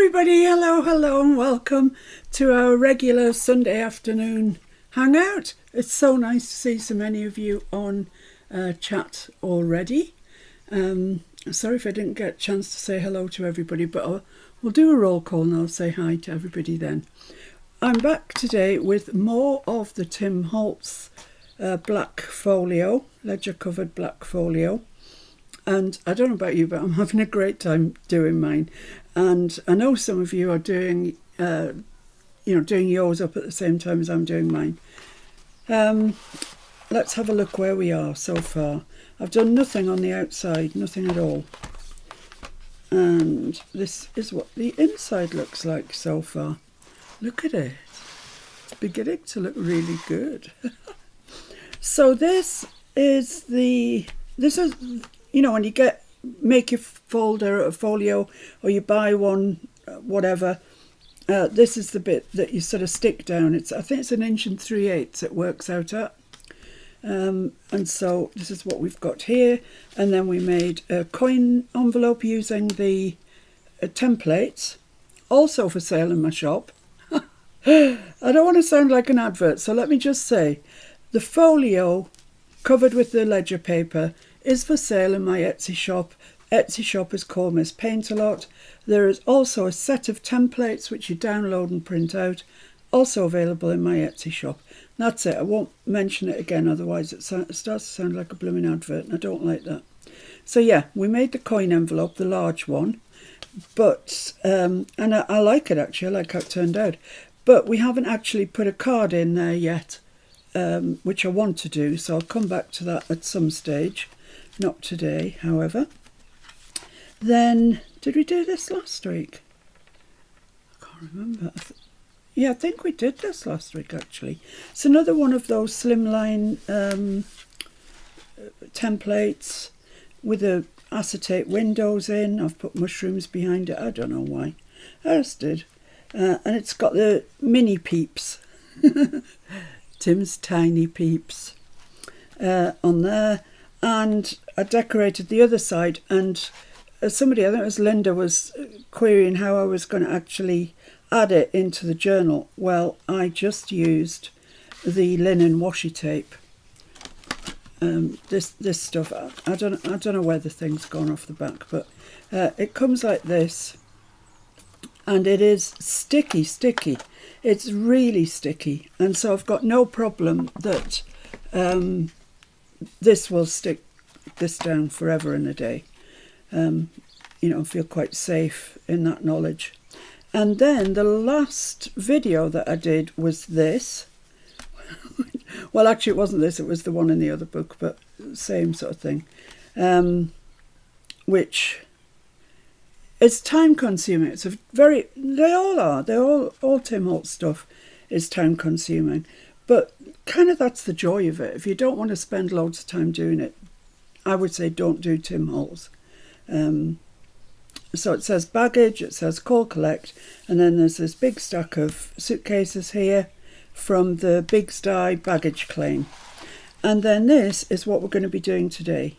everybody, hello and welcome to our regular Sunday afternoon hangout. It's so nice to see so many of you on chat already. Sorry if I didn't get a chance to say hello to everybody, but we'll do a roll call and I'll say hi to everybody then. I'm back today with more of the Tim Holtz black folio, ledger covered black folio. And I don't know about you, but I'm having a great time doing mine. And I know some of you are doing, doing yours up at the same time as I'm doing mine. Let's have a look where we are so far. I've done nothing on the outside, nothing at all. And this is what the inside looks like so far. Look at it. It's beginning to look really good. So this is, when you make your folder or a folio or you buy one, whatever, this is the bit that you sort of stick down. I think it's 1 3/8 inches it works out at. And so this is what we've got here. And then we made a coin envelope using the templates, also for sale in my shop. I don't want to sound like an advert, so let me just say, the folio covered with the ledger paper is for sale in my Etsy shop. Etsy shop is called Miss Paint-A-Lot. There is also a set of templates which you download and print out, also available in my Etsy shop. That's it. I won't mention it again, otherwise it starts to sound like a blooming advert, and I don't like that. So yeah, we made the coin envelope, the large one, but and I like it actually. I like how it turned out. But we haven't actually put a card in there yet, which I want to do. So I'll come back to that at some stage. Not today, however. Then, did we do this last week? I can't remember. I think we did this last week, actually. It's another one of those slimline templates with the acetate windows in. I've put mushrooms behind it. I don't know why. I just did. And it's got the mini peeps. Tim's tiny peeps on there. And I decorated the other side, and somebody, I think it was Linda, was querying how I was going to actually add it into the journal. Well, I just used the linen washi tape. This stuff, I don't know where the thing's gone off the back, but it comes like this, and it is sticky. It's really sticky, and so I've got no problem that this will stick this down forever and a day. I feel quite safe in that knowledge. And then the last video that I did was this. Well, actually it wasn't this, it was the one in the other book, but same sort of thing. Which is time consuming. It's they all are. All Tim Holtz stuff is time consuming. But kind of that's the joy of it. If you don't want to spend loads of time doing it, I would say don't do Tim Holtz. So it says baggage, it says call collect, and then there's this big stack of suitcases here from the Big Sty baggage claim. And then this is what we're going to be doing today.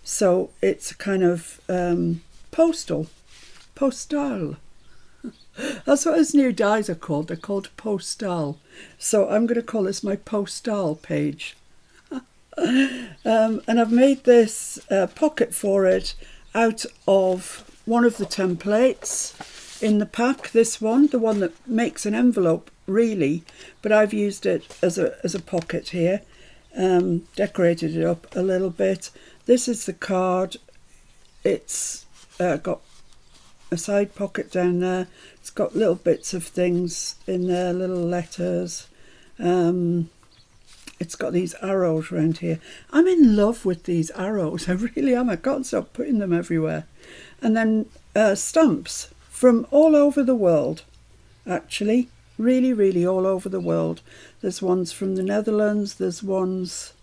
So it's kind of postale. That's what his new dies are called. They're called Postale. So I'm going to call this my Postale page. And I've made this pocket for it out of one of the templates in the pack. This one, the one that makes an envelope, really, but I've used it as a pocket here. Decorated it up a little bit. This is the card. It's got a side pocket down there. It's got little bits of things in there, little letters. It's got these arrows around here. I'm in love with these arrows. I really am. I can't stop putting them everywhere. And then stamps from all over the world, actually. Really, really all over the world. There's ones from the Netherlands. There's ones...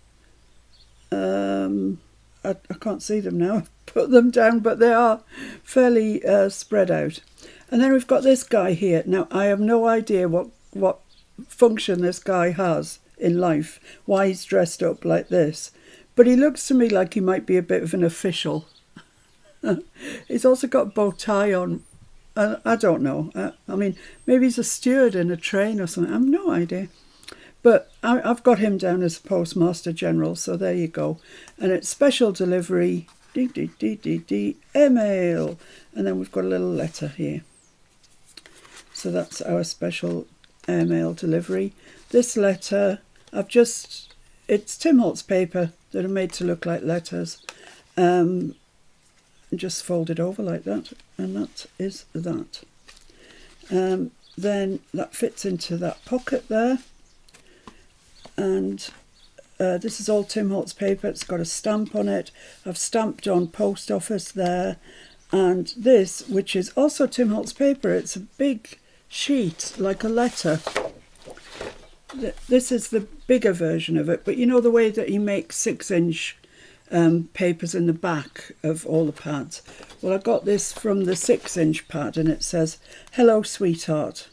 I can't see them now. I've put them down, but they are fairly spread out. And then we've got this guy here. Now, I have no idea what function this guy has in life, why he's dressed up like this. But he looks to me like he might be a bit of an official. He's also got a bow tie on I don't know. I mean, maybe he's a steward in a train or something. I have no idea. But I've got him down as Postmaster General, so there you go. And it's special delivery, email. And then we've got a little letter here. So that's our special airmail delivery. This letter, it's Tim Holtz paper that are made to look like letters. Just fold it over like that, and that is that. Then that fits into that pocket there. And this is all Tim Holtz paper. It's got a stamp on it. I've stamped on post office there. And this, which is also Tim Holtz paper, it's a big sheet, like a letter. This is the bigger version of it, but you know the way that he makes 6-inch papers in the back of all the pads? Well, I got this from the 6-inch pad, and it says, "Hello, sweetheart."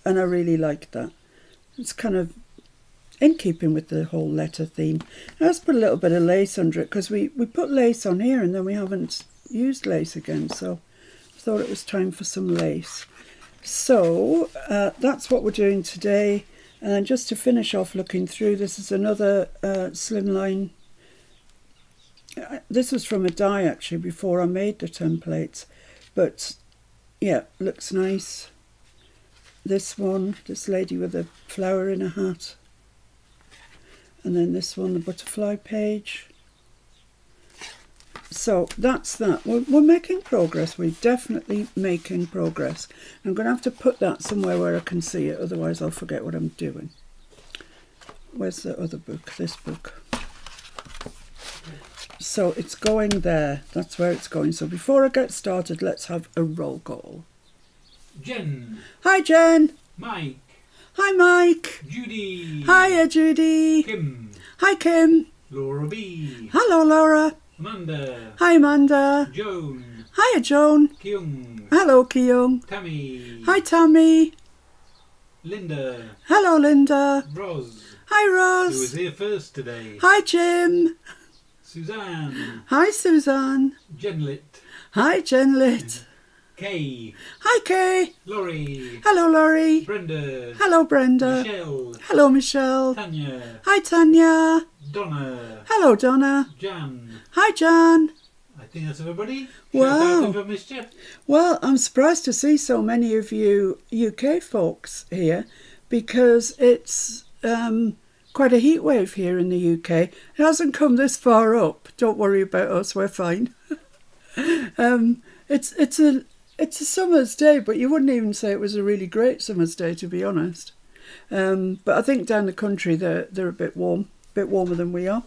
And I really like that. It's kind of in keeping with the whole letter theme. Now, let's put a little bit of lace under it, because we put lace on here and then we haven't used lace again, so I thought it was time for some lace. So that's what we're doing today. And just to finish off looking through, this is another slimline. This was from a die actually before I made the templates, but yeah, looks nice. This one, this lady with a flower in a hat. And then this one, the butterfly page. So that's that. We're making progress. We're definitely making progress. I'm going to have to put that somewhere where I can see it, otherwise I'll forget what I'm doing. Where's the other book? This book. So it's going there. That's where it's going. So before I get started, let's have a roll call. Jen. Hi, Jen. Mike. Hi, Mike. Judy. Hiya, Judy. Kim. Hi, Kim. Laura B. Hello, Laura. Amanda. Hi, Amanda. Joan. Hiya, Joan. Kyung. Hello, Kyung. Tammy. Hi, Tammy. Linda. Hello, Linda. Ros. Hi, Who Ross. was here first today. Hi, Jim. Suzanne. Hi, Suzanne. Jenlit. Hi, Jenlit. Kay. Hi, Kay. Laurie. Hello, Laurie. Brenda. Hello, Brenda. Michelle. Hello, Michelle. Tanya. Hi, Tanya. Donna. Hello, Donna. Jan. Hi, Jan. I think that's everybody. Wow. Shout out for mischief. Well, I'm surprised to see so many of you UK folks here, because it's quite a heat wave here in the UK. It hasn't come this far up. Don't worry about us, we're fine. It's a summer's day, but you wouldn't even say it was a really great summer's day, to be honest. But I think down the country they're a bit warmer than we are.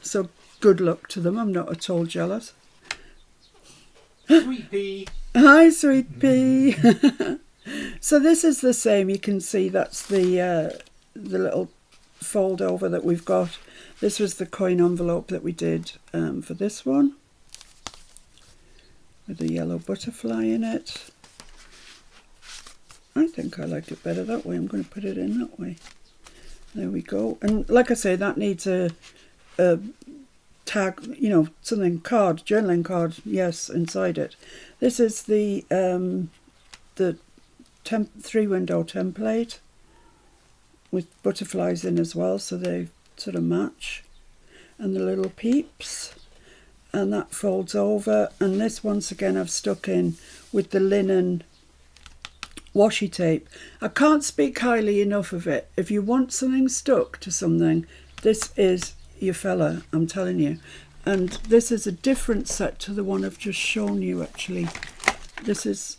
So good luck to them. I'm not at all jealous. Sweet pea. Hi, Sweet Pea. So this is the same. You can see that's the little fold over that we've got. This was the coin envelope that we did for this one, with a yellow butterfly in it. I think I like it better that way. I'm going to put it in that way. There we go. And like I say, that needs a tag, you know, something card, journaling card, yes, inside it. This is the 3-window template with butterflies in as well, so they sort of match, and the little peeps, and that folds over. And this, once again, I've stuck in with the linen washi tape. I can't speak highly enough of it. If you want something stuck to something, this is your fella, I'm telling you. And this is a different set to the one I've just shown you, actually. That's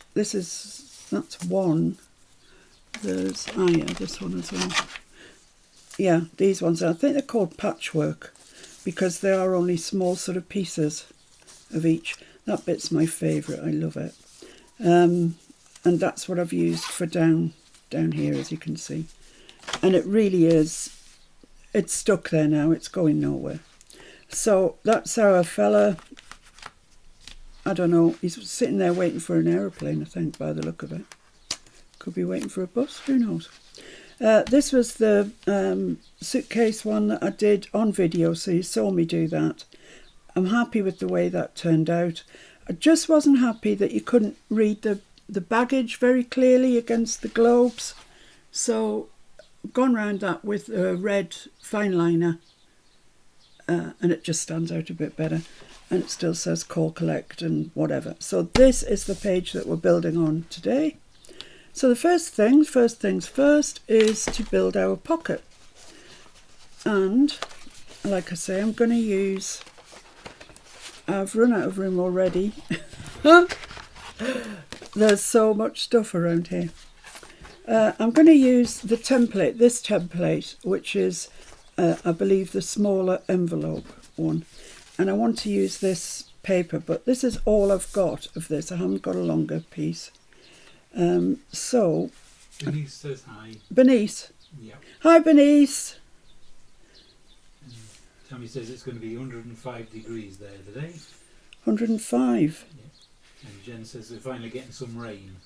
one. There's, yeah, this one as well. Yeah, these ones, I think they're called patchwork, because they are only small sort of pieces of each. That bit's my favourite, I love it. And that's what I've used for down here, as you can see. And it really is, it's stuck there now, it's going nowhere. So that's our fella. I don't know, he's sitting there waiting for an aeroplane, I think, by the look of it. Could be waiting for a bus, who knows. This was the suitcase one that I did on video, so you saw me do that. I'm happy with the way that turned out. I just wasn't happy that you couldn't read the the baggage very clearly against the globes. So I've gone round that with a red fine liner, and it just stands out a bit better. And it still says call collect and whatever. So this is the page that we're building on today. So the first things first is to build our pocket. And like I say, I'm going to use, I've run out of room already. There's so much stuff around here. I'm going to use the template, this template, which is, I believe, the smaller envelope one. And I want to use this paper, but this is all I've got of this. I haven't got a longer piece. So... Bernice says hi. Bernice. Yeah. Hi, Bernice. And Tammy says it's going to be 105 degrees there today. 105. Yeah. And Jen says they're finally getting some rain.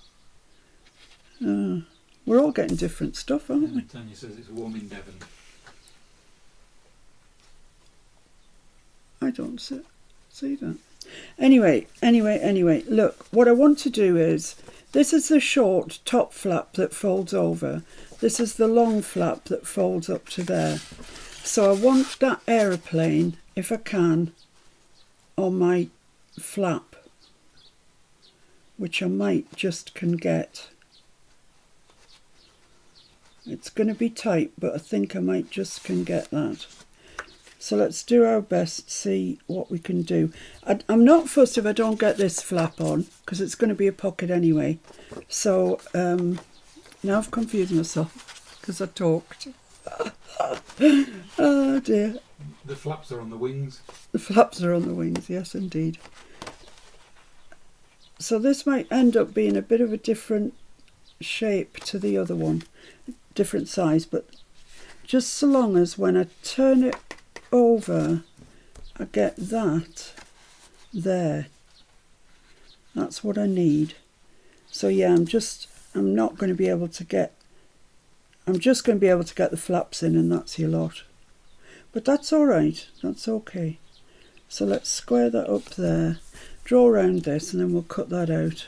We're all getting different stuff, aren't we? And Tanya says it's warm in Devon. I don't see that. Anyway, look, what I want to do is, this is the short top flap that folds over. This is the long flap that folds up to there. So I want that aeroplane, if I can, on my flap, which I might just can get. It's going to be tight, but I think I might just can get that. So let's do our best, see what we can do. I'm not fussed if I don't get this flap on, because it's going to be a pocket anyway. So now I've confused myself, because I talked. Oh dear. The flaps are on the wings. The flaps are on the wings, yes indeed. So this might end up being a bit of a different shape to the other one. Different size, but just so long as when I turn it over, I get that there. That's what I need. So yeah, I'm just going to be able to get the flaps in, and that's your lot. But that's all right. That's okay. So let's square that up there, draw around this, and then we'll cut that out.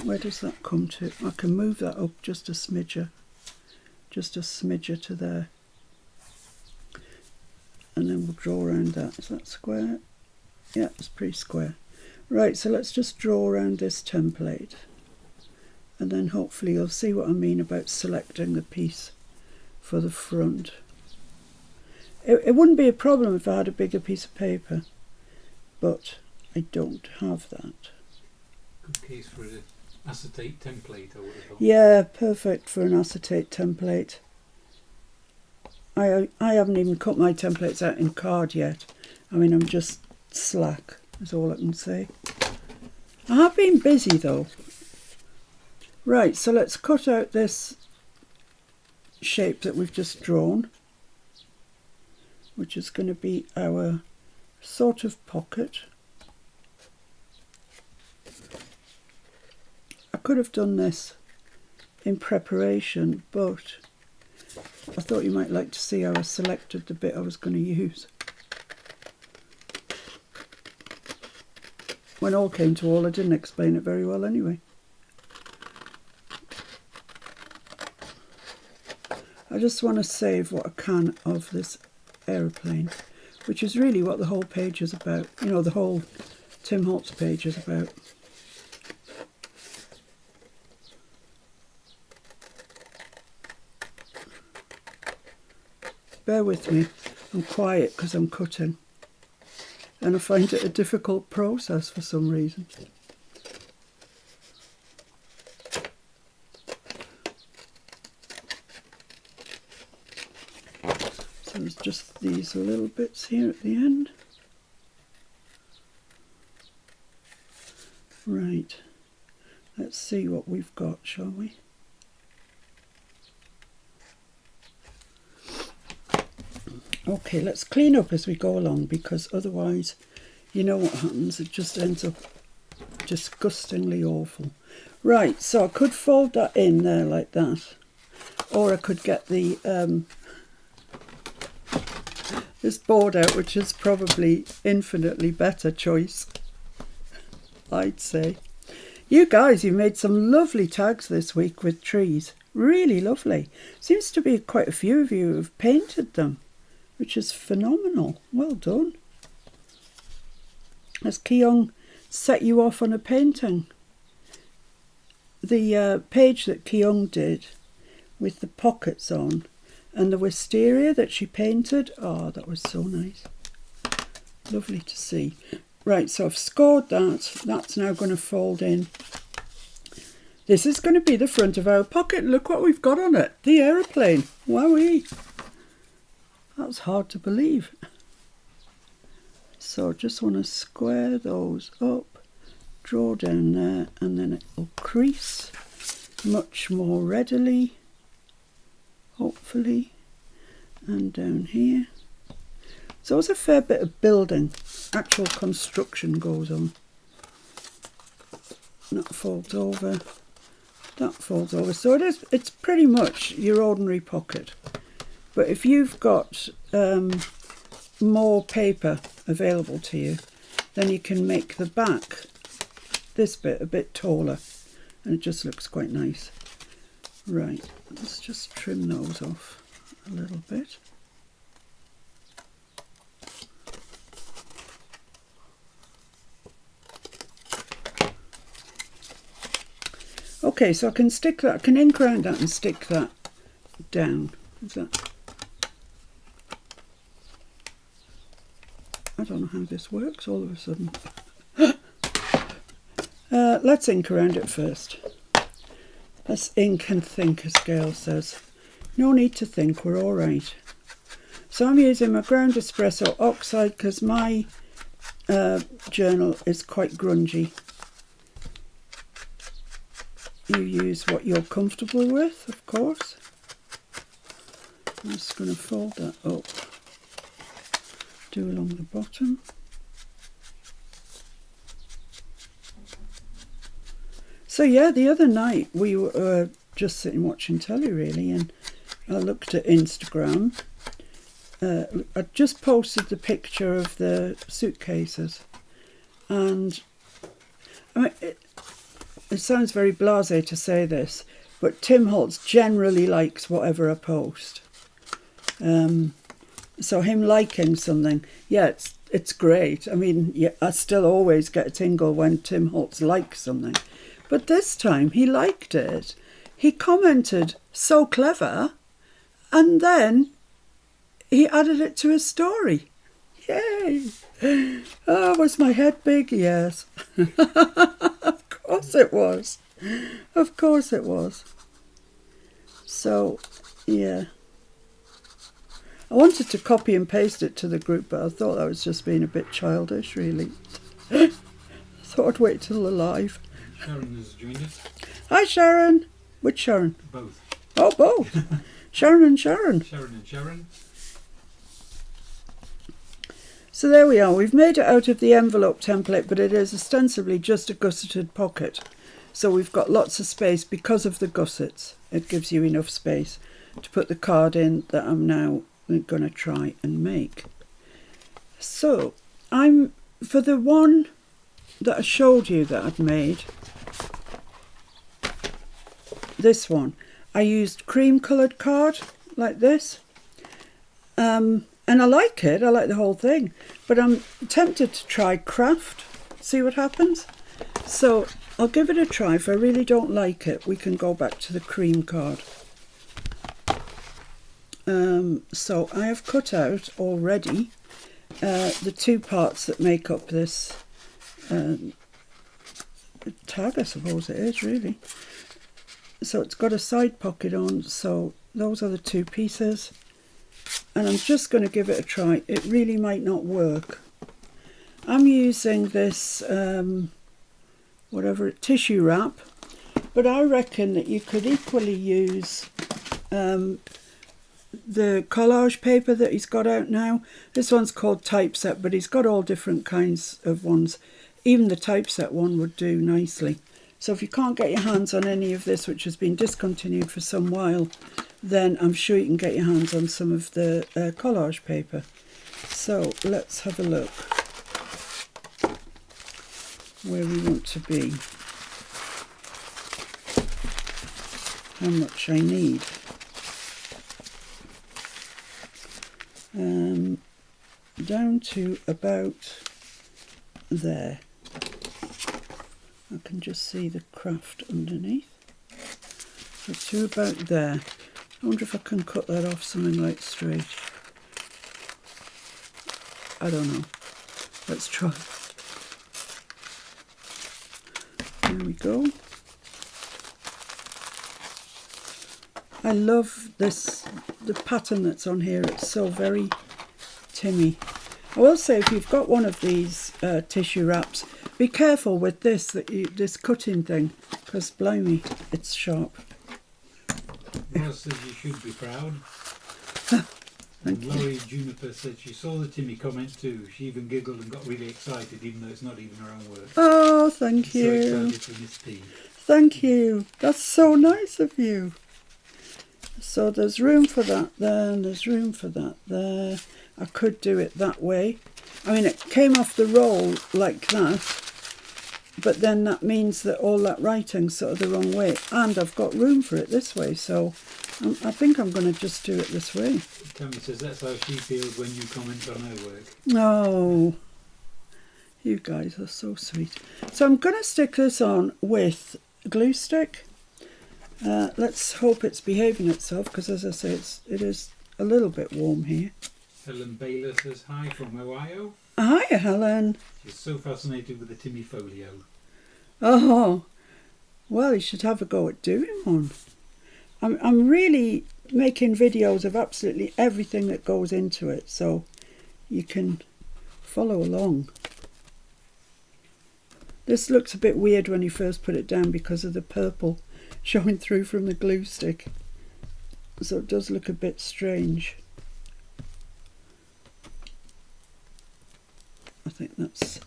Where does that come to? I can move that up just a smidger to there. And then we'll draw around that. Is that square? Yeah, it's pretty square. Right, so let's just draw around this template. And then hopefully you'll see what I mean about selecting the piece for the front. It wouldn't be a problem if I had a bigger piece of paper, but I don't have that. Good case for an acetate template, I would have thought. Yeah, perfect for an acetate template. I haven't even cut my templates out in card yet. I mean, I'm just slack, is all I can say. I have been busy though. Right, so let's cut out this shape that we've just drawn, which is going to be our sort of pocket. I could have done this in preparation, but I thought you might like to see how I selected the bit I was going to use. When all came to all, I didn't explain it very well anyway. I just want to save what I can of this aeroplane, which is really what the whole page is about. You know, the whole Tim Holtz page is about. Bear with me, I'm quiet because I'm cutting, and I find it a difficult process for some reason. So there's just these little bits here at the end. Right, let's see what we've got, shall we? Okay, let's clean up as we go along, because otherwise, you know what happens, it just ends up disgustingly awful. Right, so I could fold that in there like that, or I could get the this board out, which is probably infinitely better choice, I'd say. You guys, you made some lovely tags this week with trees. Really lovely. Seems to be quite a few of you who've painted them, which is phenomenal. Well done. Has Keong set you off on a painting? The page that Keong did with the pockets on and the wisteria that she painted, oh, that was so nice. Lovely to see. Right, so I've scored that. That's now going to fold in. This is going to be the front of our pocket. Look what we've got on it. The aeroplane. Wowee. That's hard to believe. So just want to square those up, draw down there, and then it will crease much more readily, hopefully, and down here. So there's a fair bit of building, actual construction goes on. That folds over, that folds over. So it's pretty much your ordinary pocket. But if you've got more paper available to you, then you can make the back, this bit, a bit taller, and it just looks quite nice. Right, let's just trim those off a little bit. Okay, so I can stick that, I can ink around that and stick that down. Is that? I don't know how this works all of a sudden. Let's ink around it first. Let's ink and think, as Gail says. No need to think, we're all right. So I'm using my ground espresso oxide because my journal is quite grungy. You use what you're comfortable with, of course. I'm just going to fold that up. Do along the bottom. So yeah, the other night we were just sitting watching telly really, and I looked at Instagram. I just posted the picture of the suitcases, and I mean, it sounds very blasé to say this, but Tim Holtz generally likes whatever I post. So him liking something, yeah, it's great. I mean, yeah, I still always get a tingle when Tim Holtz likes something. But this time he liked it. He commented, so clever, and then he added it to his story. Yay! Oh, was my head big? Yes. Of course it was. Of course it was. So, yeah. I wanted to copy and paste it to the group, but I thought that was just being a bit childish, really. I thought I'd wait till they're live. Sharon has joined us. Hi, Sharon. Which Sharon? Both. Oh, both. Sharon and Sharon. Sharon and Sharon. So there we are. We've made it out of the envelope template, but it is ostensibly just a gusseted pocket. So we've got lots of space because of the gussets. It gives you enough space to put the card in that I'm now going to try and make. So for the one that I showed you that I'd made, this one, I used cream coloured card like this, and I like it, I like the whole thing, but I'm tempted to try craft, see what happens. So I'll give it a try. If I really don't like it, we can go back to the cream card. So I have cut out already the two parts that make up this tag, I suppose it is really. So it's got a side pocket on, so those are the two pieces, and I'm just going to give it a try. It really might not work. I'm using this tissue wrap, but I reckon that you could equally use the collage paper that he's got out now. This one's called Typeset, but he's got all different kinds of ones. Even the Typeset one would do nicely. So if you can't get your hands on any of this, which has been discontinued for some while, then I'm sure you can get your hands on some of the collage paper. So let's have a look where we want to be. how much I need. Down to about there. I can just see the craft underneath. So to about there. I wonder if I can cut that off something like straight. I don't know. Let's try. There we go. I love this, the pattern that's on here. It's so very Timmy. I will say, if you've got one of these tissue wraps, be careful with this, this cutting thing, because blimey, it's sharp. Ross says you should be proud. And Laurie Juniper said she saw the Timmy comment too. She even giggled and got really excited, even though it's not even her own work. Oh, thank you. So excited for Miss T. Thank you. That's so nice of you. So there's room for that there, and there's room for that there. I could do it that way. I mean, it came off the roll like that, but then that means that all that writing's sort of the wrong way, and I've got room for it this way, so I think I'm going to just do it this way. Tammy says that's how she feels when you comment on her work. Oh, you guys are so sweet. So I'm going to stick this on with glue stick. Let's hope it's behaving itself, because as I say, it is a little bit warm here. Helen Baylor says hi from Ohio. Hi, Helen. She's so fascinated with the Timmy Folio. Oh, well, you should have a go at doing one. I'm really making videos of absolutely everything that goes into it, so you can follow along. This looks a bit weird when you first put it down because of the purple showing through from the glue stick, so it does look a bit strange. I think that's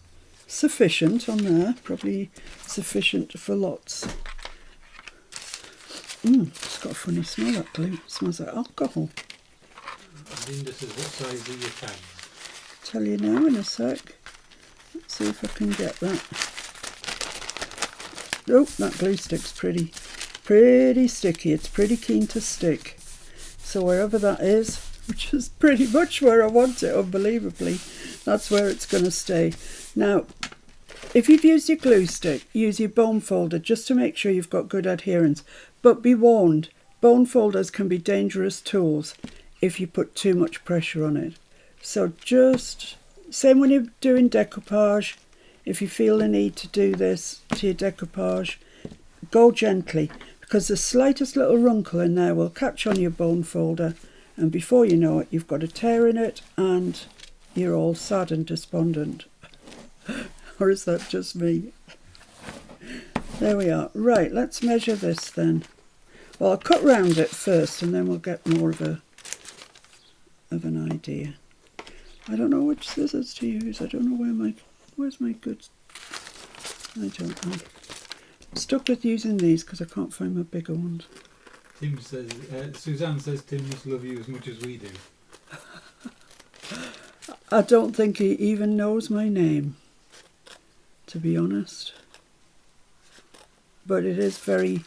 sufficient on there, probably sufficient for lots. It's got a funny smell, that glue. It smells like alcohol. Linda says, what size are your tags? Tell you now in a sec. Let's see if I can get that. Oh, that glue stick's pretty sticky. It's pretty keen to stick. So wherever that is, which is pretty much where I want it, unbelievably, that's where it's going to stay. Now, if you've used your glue stick, use your bone folder just to make sure you've got good adherence. But be warned, bone folders can be dangerous tools if you put too much pressure on it. So just, same when you're doing decoupage, if you feel the need to do this to your decoupage, go gently, because the slightest little wrinkle in there will catch on your bone folder, and before you know it, you've got a tear in it and you're all sad and despondent. Or is that just me? There we are. Right, let's measure this then. Well, I'll cut round it first and then we'll get more of an idea. I don't know which scissors to use. I don't know where's my good... I don't know. I'm stuck with using these because I can't find my bigger ones. Tim says, Suzanne says Tim must love you as much as we do. I don't think he even knows my name, to be honest. But it is very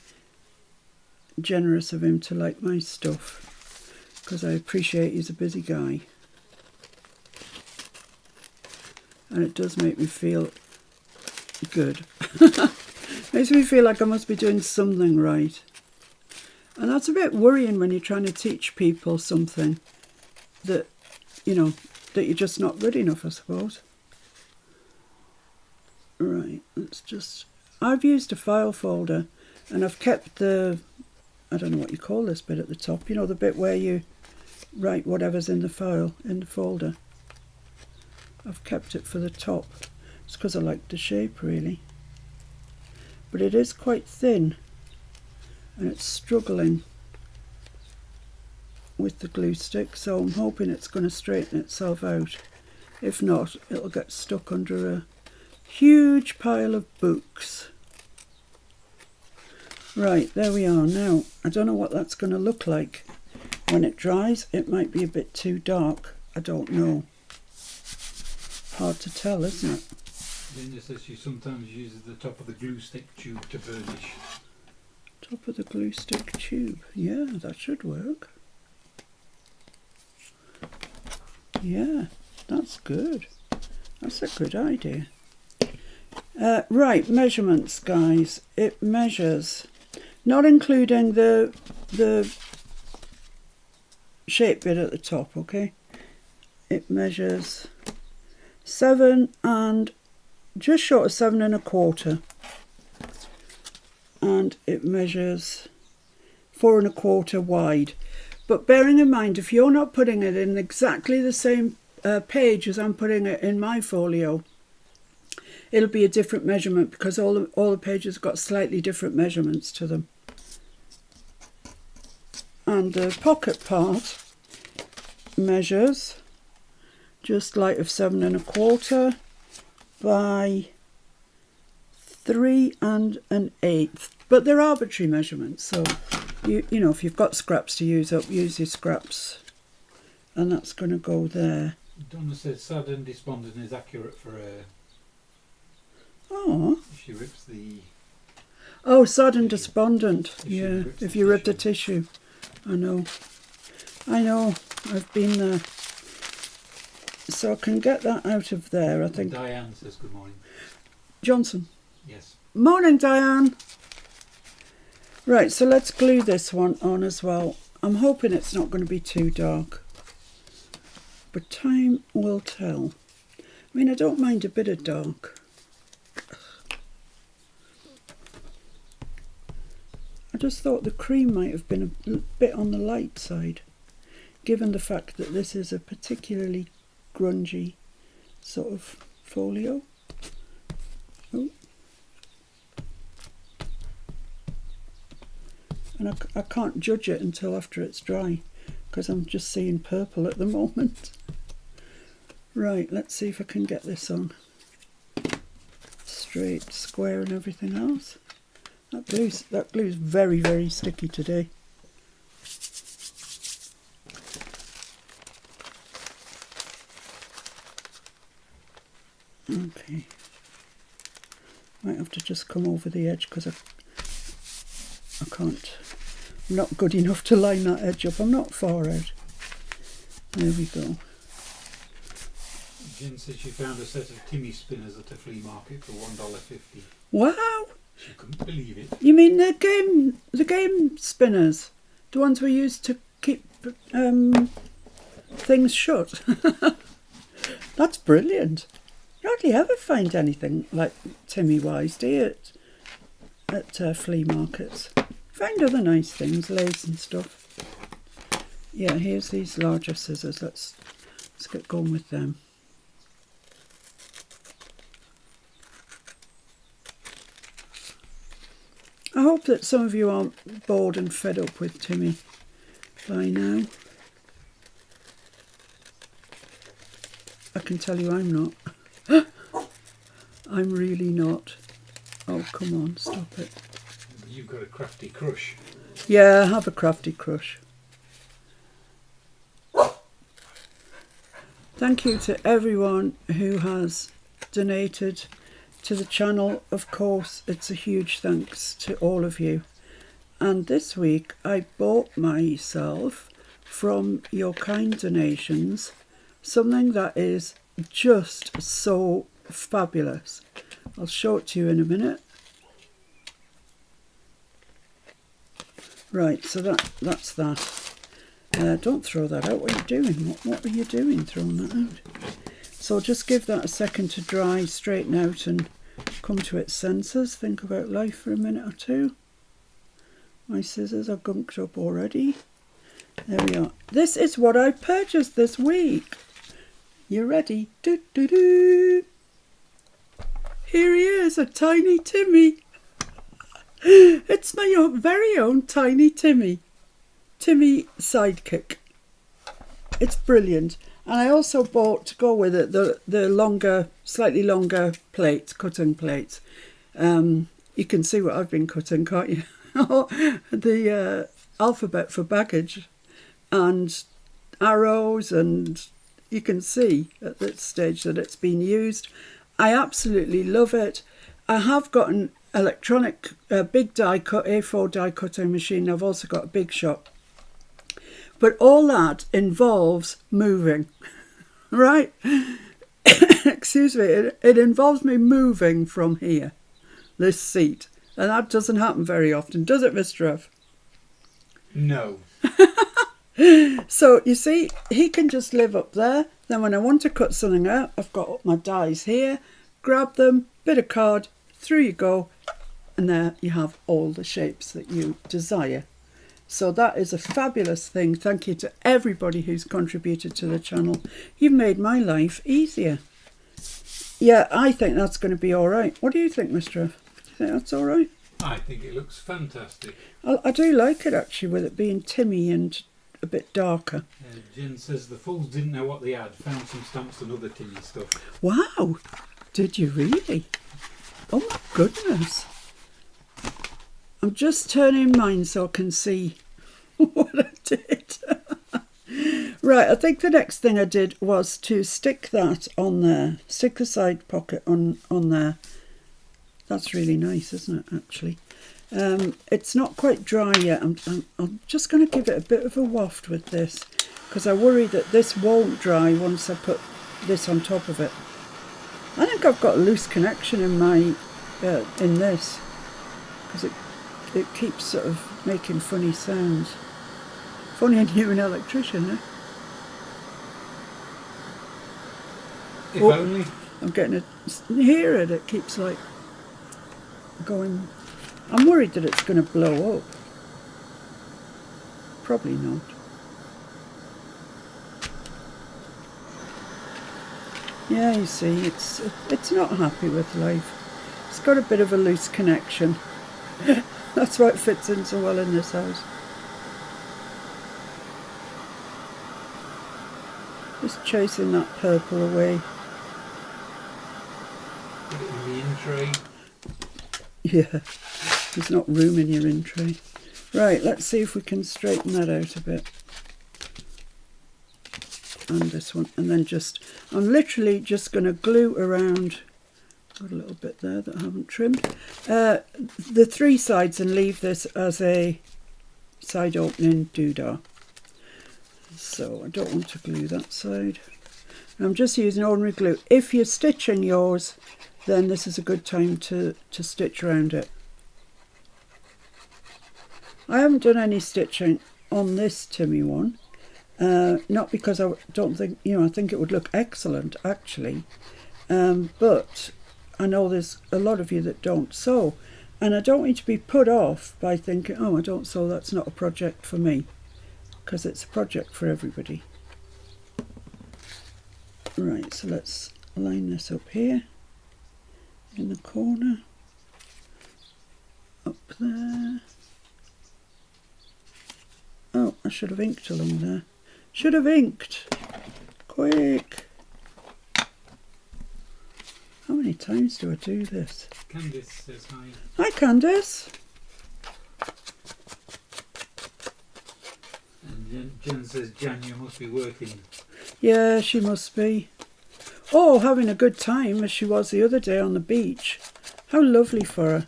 generous of him to like my stuff, because I appreciate he's a busy guy. And it does make me feel good. Makes me feel like I must be doing something right. And that's a bit worrying when you're trying to teach people something that, you know, that you're just not good enough, I suppose. Right, let's just... I've used a file folder and I've kept the... I don't know what you call this bit at the top. You know, the bit where you write whatever's in the file, in the folder. I've kept it for the top. It's because I like the shape, really. But it is quite thin. And it's struggling with the glue stick, so I'm hoping it's going to straighten itself out. If not, it'll get stuck under a huge pile of books. Right, there we are. Now, I don't know what that's going to look like when it dries. It might be a bit too dark. I don't know. Hard to tell, isn't it? Linda says she sometimes uses the top of the glue stick tube to burnish. Top of the glue stick tube. Yeah, that should work. Yeah, that's good. That's a good idea. Right, measurements, guys. It measures, not including the shape bit at the top, okay? It measures 7 and just short of 7 1/4. And it measures 4 1/4 wide. But bearing in mind, if you're not putting it in exactly the same page as I'm putting it in my folio, it'll be a different measurement because all the pages have got slightly different measurements to them. And the pocket part measures just light of 7 1/4 by 3 1/8. But they're arbitrary measurements, so you know, if you've got scraps to use up, use your scraps, and that's going to go there. Donna says sad and despondent is accurate for her. Oh. She rips the... Oh, sad and despondent. If she Yeah, rips if the you rip the tissue. tissue. I know. I've been there. So I can get that out of there, I think. Diane says good morning. Johnson. Yes. Morning, Diane. Right, so let's glue this one on as well. I'm hoping it's not going to be too dark, but time will tell. I mean, I don't mind a bit of dark. I just thought the cream might have been a bit on the light side, given the fact that this is a particularly grungy sort of folio. Oh. And I can't judge it until after it's dry, because I'm just seeing purple at the moment. Right, let's see if I can get this on. Straight, square and everything else. That glue's very, very sticky today. Okay. Might have to just come over the edge because I can't. I'm not good enough to line that edge up. I'm not far out. There we go. Jen says she found a set of Timmy spinners at a flea market for $1.50. Wow! She couldn't believe it. You mean the game spinners, the ones we use to keep things shut? That's brilliant. You hardly ever find anything like Timmy wise, do you? At flea markets. Find other nice things, lathes and stuff. Yeah, here's these larger scissors. Let's get going with them. I hope that some of you aren't bored and fed up with Timmy by now. I can tell you I'm not. I'm really not. Oh, come on, stop it. You've got a crafty crush. Yeah, I have a crafty crush. Thank you to everyone who has donated to the channel. Of course, it's a huge thanks to all of you. And this week I bought myself, from your kind donations, something that is just so fabulous. I'll show it to you in a minute. Right, so that's that. Don't throw that out. What are you doing? What are you doing throwing that out? So just give that a second to dry, straighten out and come to its senses. Think about life for a minute or two. My scissors are gunked up already. There we are. This is what I purchased this week. You ready? Do do do. Here he is, a tiny Timmy. It's my very own tiny Timmy. Timmy sidekick. It's brilliant. And I also bought, to go with it, the longer, slightly longer plates, cutting plates. You can see what I've been cutting, can't you? The alphabet for baggage and arrows, and you can see at this stage that it's been used. I absolutely love it. I have gotten electronic, big die cut, A4 die cutting machine. I've also got a big shop. But all that involves moving, right? Excuse me, it involves me moving from here, this seat. And that doesn't happen very often, does it, Mr. F? No. So, you see, he can just live up there. Then when I want to cut something out, I've got my dies here. Grab them, bit of card, through you go. And there you have all the shapes that you desire. So that is a fabulous thing. Thank you to everybody who's contributed to the channel. You've made my life easier. Yeah, I think that's going to be all right. What do you think, Mr. F? Do you think that's all right? I think it looks fantastic. I do like it, actually, with it being Timmy and a bit darker. Jen says the fools didn't know what they had. Found some stamps and other Timmy stuff. Wow, did you really? Oh my goodness. I'm just turning mine so I can see what I did. Right, I think the next thing I did was to stick that on there. Stick the side pocket on there. That's really nice, isn't it, actually? It's not quite dry yet. I'm just going to give it a bit of a waft with this, because I worry that this won't dry once I put this on top of it. I think I've got a loose connection in my in this, because it keeps sort of making funny sounds. If only I knew an electrician, eh? If only. I'm getting hear it. It keeps like going. I'm worried that it's going to blow up. Probably not. Yeah, you see, it's not happy with life. It's got a bit of a loose connection. That's why it fits in so well in this house. Just chasing that purple away. Put it in the in tray. Yeah, there's not room in your in tray. Right, let's see if we can straighten that out a bit. And this one, and then I'm literally just going to glue around. Got a little bit there that I haven't trimmed. The three sides, and leave this as a side opening doodah. So I don't want to glue that side. I'm just using ordinary glue. If you're stitching yours, then this is a good time to stitch around it. I haven't done any stitching on this Timmy one. Not because I don't think, I think it would look excellent actually. But I know there's a lot of you that don't sew. And I don't want you to be put off by thinking, oh, I don't sew, that's not a project for me. Because it's a project for everybody. Right, so let's line this up here. In the corner. Up there. Oh, I should have inked along there. Should have inked. Quick. How many times do I do this? Candice says hi. Hi, Candice. And Jen says, Jan, you must be working. Yeah, she must be. Oh, having a good time as she was the other day on the beach. How lovely for her.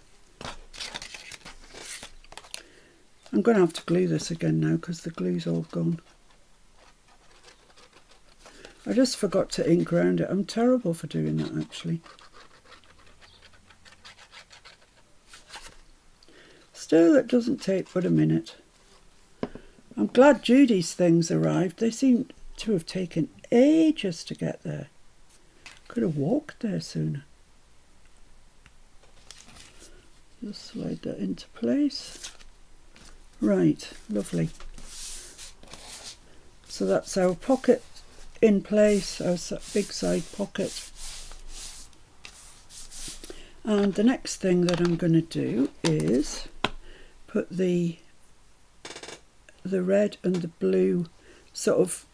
I'm going to have to glue this again now because the glue's all gone. I just forgot to ink around it. I'm terrible for doing that actually. Still, it doesn't take but a minute. I'm glad Judy's things arrived. They seem to have taken ages to get there. Could have walked there sooner. Just slide that into place. Right, lovely. So that's our pocket in place, our big side pocket. And the next thing that I'm going to do is put the red and the blue sort of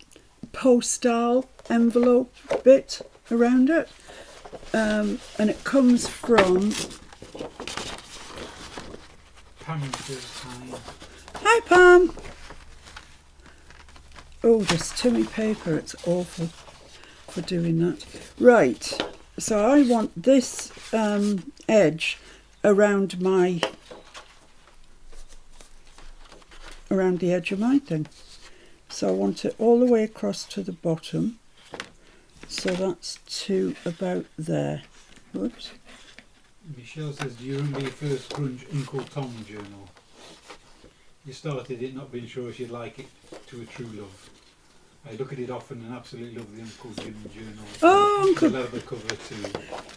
Postale envelope bit around it, and it comes from Pam says hi. Hi Pam. Oh, this Timmy paper, it's awful for doing that. Right, so I want this edge around the edge of my thing. So I want it all the way across to the bottom. So that's to about there. Whoops. Michelle says, do you remember your first grunge Uncle Tom journal? You started it not being sure she'd like it to a true love. I look at it often and absolutely love the Uncle Jim journal. Oh, Uncle... The leather cover too.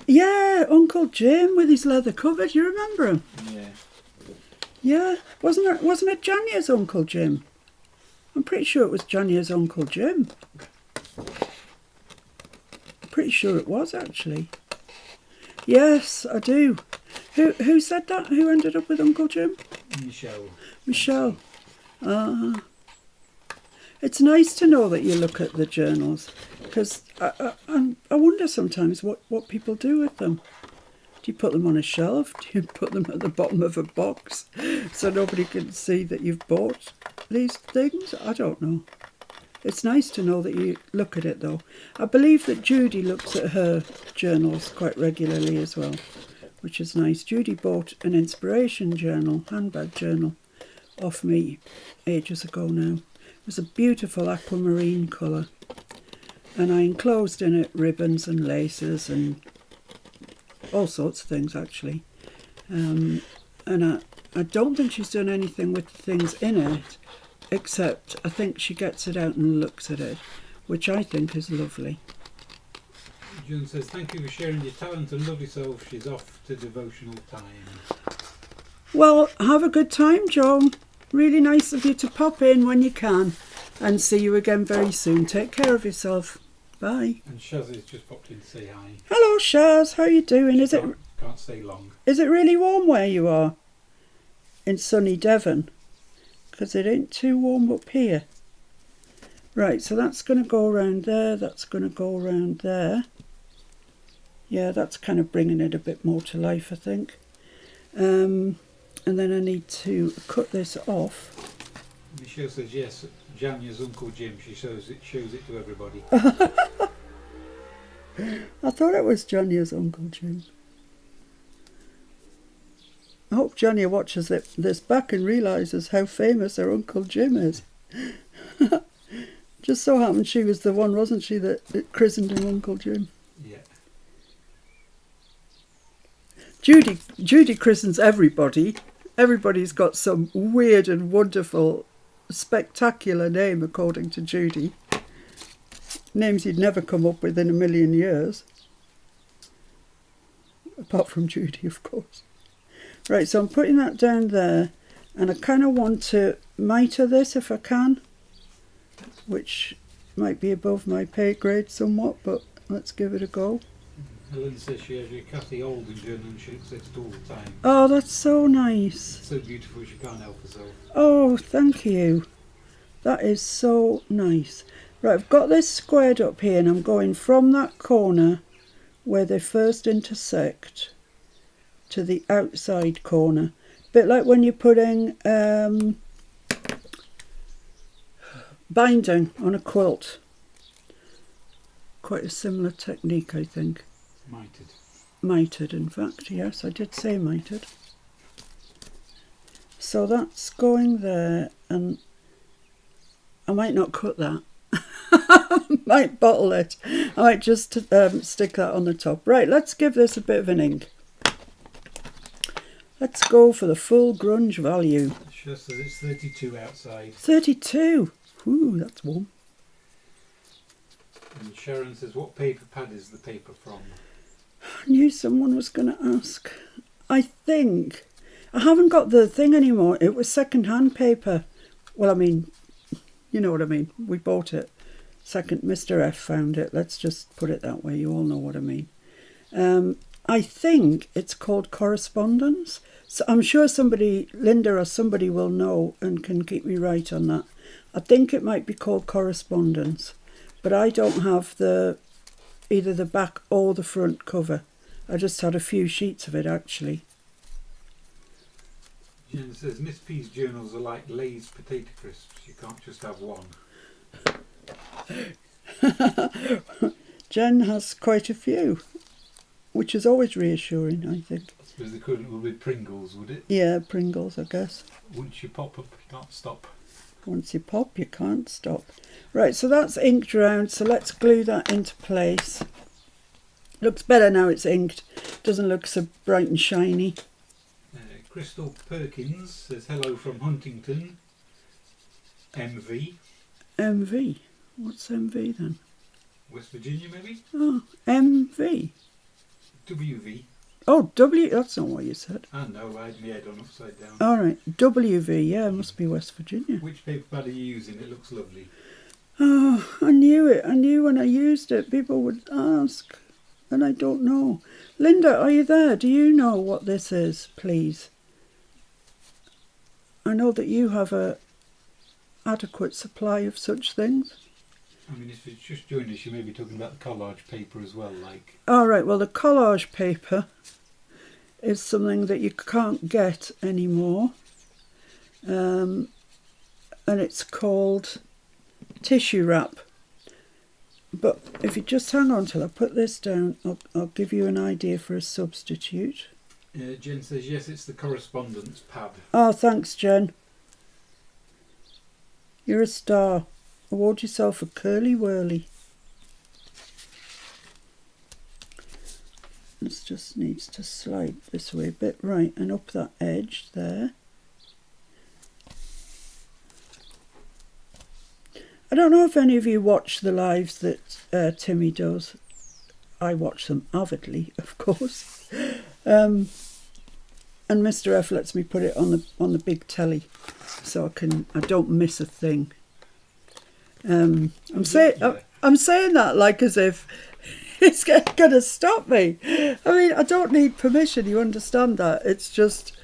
Yeah, Uncle Jim with his leather cover. Do you remember him? Yeah. Yeah. Wasn't it Janya's Uncle Jim? I'm pretty sure it was Janya's Uncle Jim. Pretty sure it was, actually. Yes, I do. Who said that? Who ended up with Uncle Jim? Michelle. It's nice to know that you look at the journals, because I wonder sometimes what people do with them. Do you put them on a shelf? Do you put them at the bottom of a box so nobody can see that you've bought these things? I don't know. It's nice to know that you look at it, though. I believe that Judy looks at her journals quite regularly as well, which is nice. Judy bought an inspiration journal, handbag journal, off me ages ago now. It was a beautiful aquamarine colour, and I enclosed in it ribbons and laces and all sorts of things, actually. And I don't think she's done anything with the things in it, except I think she gets it out and looks at it, which I think is lovely. June says, thank you for sharing your talent and love yourself. She's off to devotional time. Well, have a good time, Joan. Really nice of you to pop in when you can, and see you again very soon. Take care of yourself. Bye. And Shaz has just popped in to say hi. Hello, Shaz. How are you doing? Can't stay long. Is it really warm where you are? In sunny Devon? Because it ain't too warm up here. Right, so that's going to go around there. That's going to go around there. Yeah, that's kind of bringing it a bit more to life, I think. And then I need to cut this off. Michelle says, yes, Janya's Uncle Jim. She shows it to everybody. I thought it was Janya's Uncle Jim. I hope Janya watches this back and realises how famous her Uncle Jim is. Just so happened she was the one, wasn't she, that christened him Uncle Jim? Yeah. Judy christens everybody. Everybody's got some weird and wonderful, spectacular name, according to Judy. Names you'd never come up with in a million years. Apart from Judy, of course. Right, so I'm putting that down there, and I kind of want to mitre this if I can, which might be above my pay grade somewhat, but let's give it a go. Helen says she has your Kathy Holden journal and she looks at it all the time. Oh, that's so nice. It's so beautiful she can't help herself. Oh, thank you. That is so nice. Right, I've got this squared up here, and I'm going from that corner where they first intersect to the outside corner. Bit like when you're putting binding on a quilt. Quite a similar technique, I think. Mitered. Mitered, in fact, yes, I did say mitered. So that's going there, and I might not cut that. Might bottle it. I might just stick that on the top. Right, let's give this a bit of an ink. Let's go for the full grunge value. She says it's 32 outside. 32. Ooh, that's warm. And Sharon says, what paper pad is the paper from? I knew someone was going to ask. I think. I haven't got the thing anymore. It was second-hand paper. Well, I mean, you know what I mean. We bought it. Mr. F found it. Let's just put it that way. You all know what I mean. I think it's called Correspondence. So I'm sure Linda or somebody will know and can keep me right on that. I think it might be called Correspondence. But I don't have either the back or the front cover. I just had a few sheets of it, actually. Jen says, Miss P's journals are like Lay's potato crisps. You can't just have one. Jen has quite a few, which is always reassuring, I think. suppose the equivalent would be Pringles, would it? Yeah, Pringles, I guess. Once you pop up, you can't stop. Once you pop, you can't stop. Right, so that's inked around, so let's glue that into place. Looks better now it's inked. Doesn't look so bright and shiny. Crystal Perkins says hello from Huntington. MV. MV. What's MV then? West Virginia, maybe? Oh, MV. WV. Oh, W. That's not what you said. I know, I had my head on upside down. All right, WV. Yeah, it must be West Virginia. Which paper pad are you using? It looks lovely. Oh, I knew it. I knew when I used it, people would ask, and I don't know. Linda, are you there? Do you know what this is, please? I know that you have a adequate supply of such things. I mean, if it's just joined us, you may be talking about the collage paper as well, like... All right, well, the collage paper is something that you can't get anymore. And it's called tissue wrap. But if you just hang on till I put this down, I'll give you an idea for a substitute. Jen says, yes, it's the correspondence pad. Oh, thanks, Jen. You're a star. Award yourself a curly whirly. This just needs to slide this way a bit, right, and up that edge there. I don't know if any of you watch the lives that Timmy does. I watch them avidly, of course. And Mr. F lets me put it on the big telly, so I don't miss a thing. I'm saying that like as if it's going to stop me. I mean, I don't need permission. You understand that? It's just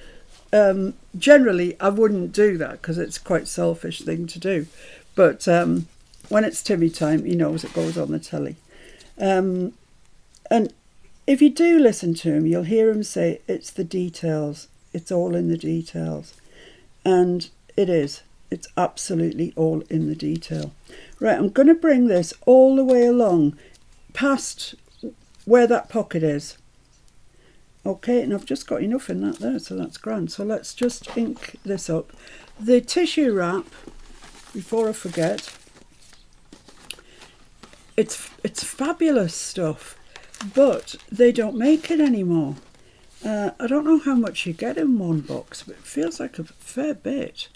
generally I wouldn't do that because it's quite a selfish thing to do. But when it's Timmy time, he knows it goes on the telly. And if you do listen to him, you'll hear him say, it's the details. It's all in the details. And it is. It's absolutely all in the detail. Right, I'm going to bring this all the way along past where that pocket is. Okay, and I've just got enough in that there, so that's grand. So let's just ink this up. The tissue wrap, before I forget, it's fabulous stuff, but they don't make it anymore. I don't know how much you get in one box, but it feels like a fair bit.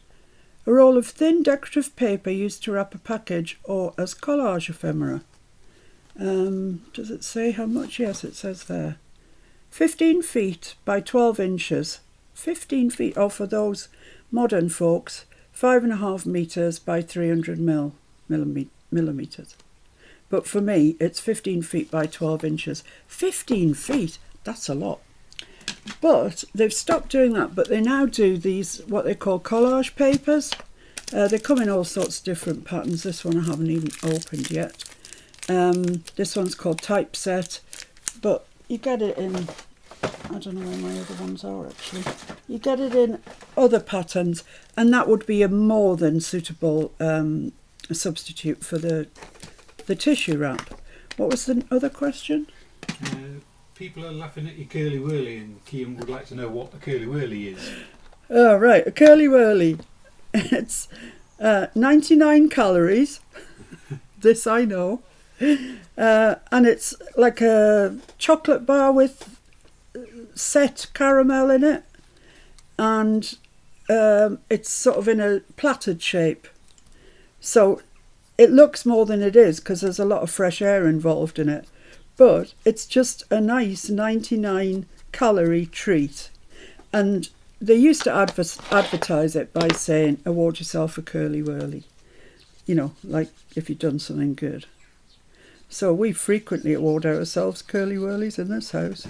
A roll of thin decorative paper used to wrap a package or as collage ephemera. Does it say how much? Yes, it says there. 15 feet by 12 inches. 15 feet, oh, for those modern folks, 5.5 metres by 300 millimetres. But for me, it's 15 feet by 12 inches. 15 feet, that's a lot. But they've stopped doing that, but they now do these, what they call collage papers. They come in all sorts of different patterns. This one I haven't even opened yet. This one's called Typeset, but you get it in, I don't know where my other ones are actually. You get it in other patterns, and that would be a more than suitable substitute for the tissue wrap. What was the other question? People are laughing at your curly whirly, and Kean would like to know what a curly whirly is. Oh, right, a curly whirly. It's 99 calories. This I know. And it's like a chocolate bar with set caramel in it. And it's sort of in a plaited shape. So it looks more than it is because there's a lot of fresh air involved in it. But it's just a nice 99 calorie treat. And they used to advertise it by saying, award yourself a curly whirly. You know, like if you've done something good. So we frequently award ourselves curly whirlies in this house.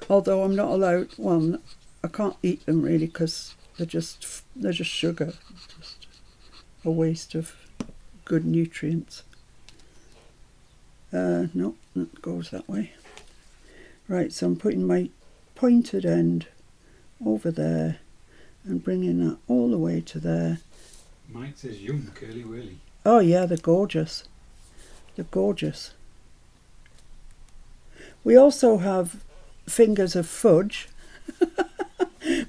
Although I'm not allowed, well, I can't eat them really because they're just sugar. Just a waste of good nutrients. No, that goes that way. Right, so I'm putting my pointed end over there and bringing that all the way to there. Mine says young curly whirly. Oh yeah, they're gorgeous. They're gorgeous. We also have fingers of fudge.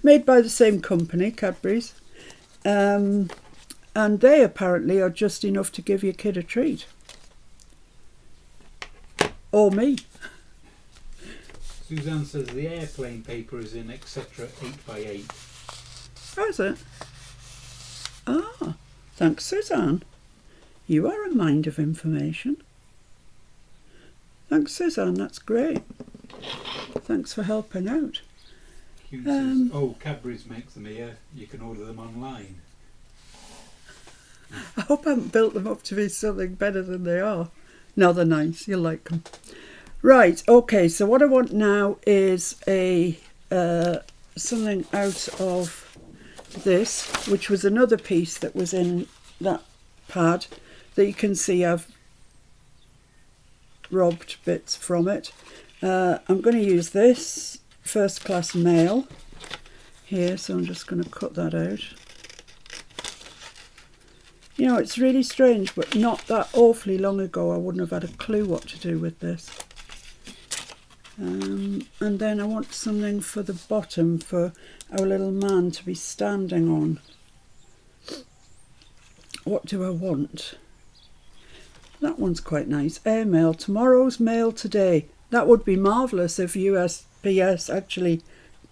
Made by the same company, Cadbury's. And they apparently are just enough to give your kid a treat. Or me. Suzanne says the airplane paper is in etc. 8x8. How is it? Ah, thanks, Suzanne. You are a mind of information. Thanks, Suzanne, that's great. Thanks for helping out. Hugh says, oh, Cadbury's makes them here. You can order them online. I hope I haven't built them up to be something better than they are. No, they're nice. You'll like them. Right, okay, so what I want now is a something out of this, which was another piece that was in that pad that you can see I've robbed bits from it. I'm going to use this first class mail here, so I'm just going to cut that out. You know, it's really strange, but not that awfully long ago I wouldn't have had a clue what to do with this. And then I want something for the bottom for our little man to be standing on. What do I want? That one's quite nice. Airmail. Tomorrow's mail today. That would be marvellous if USPS actually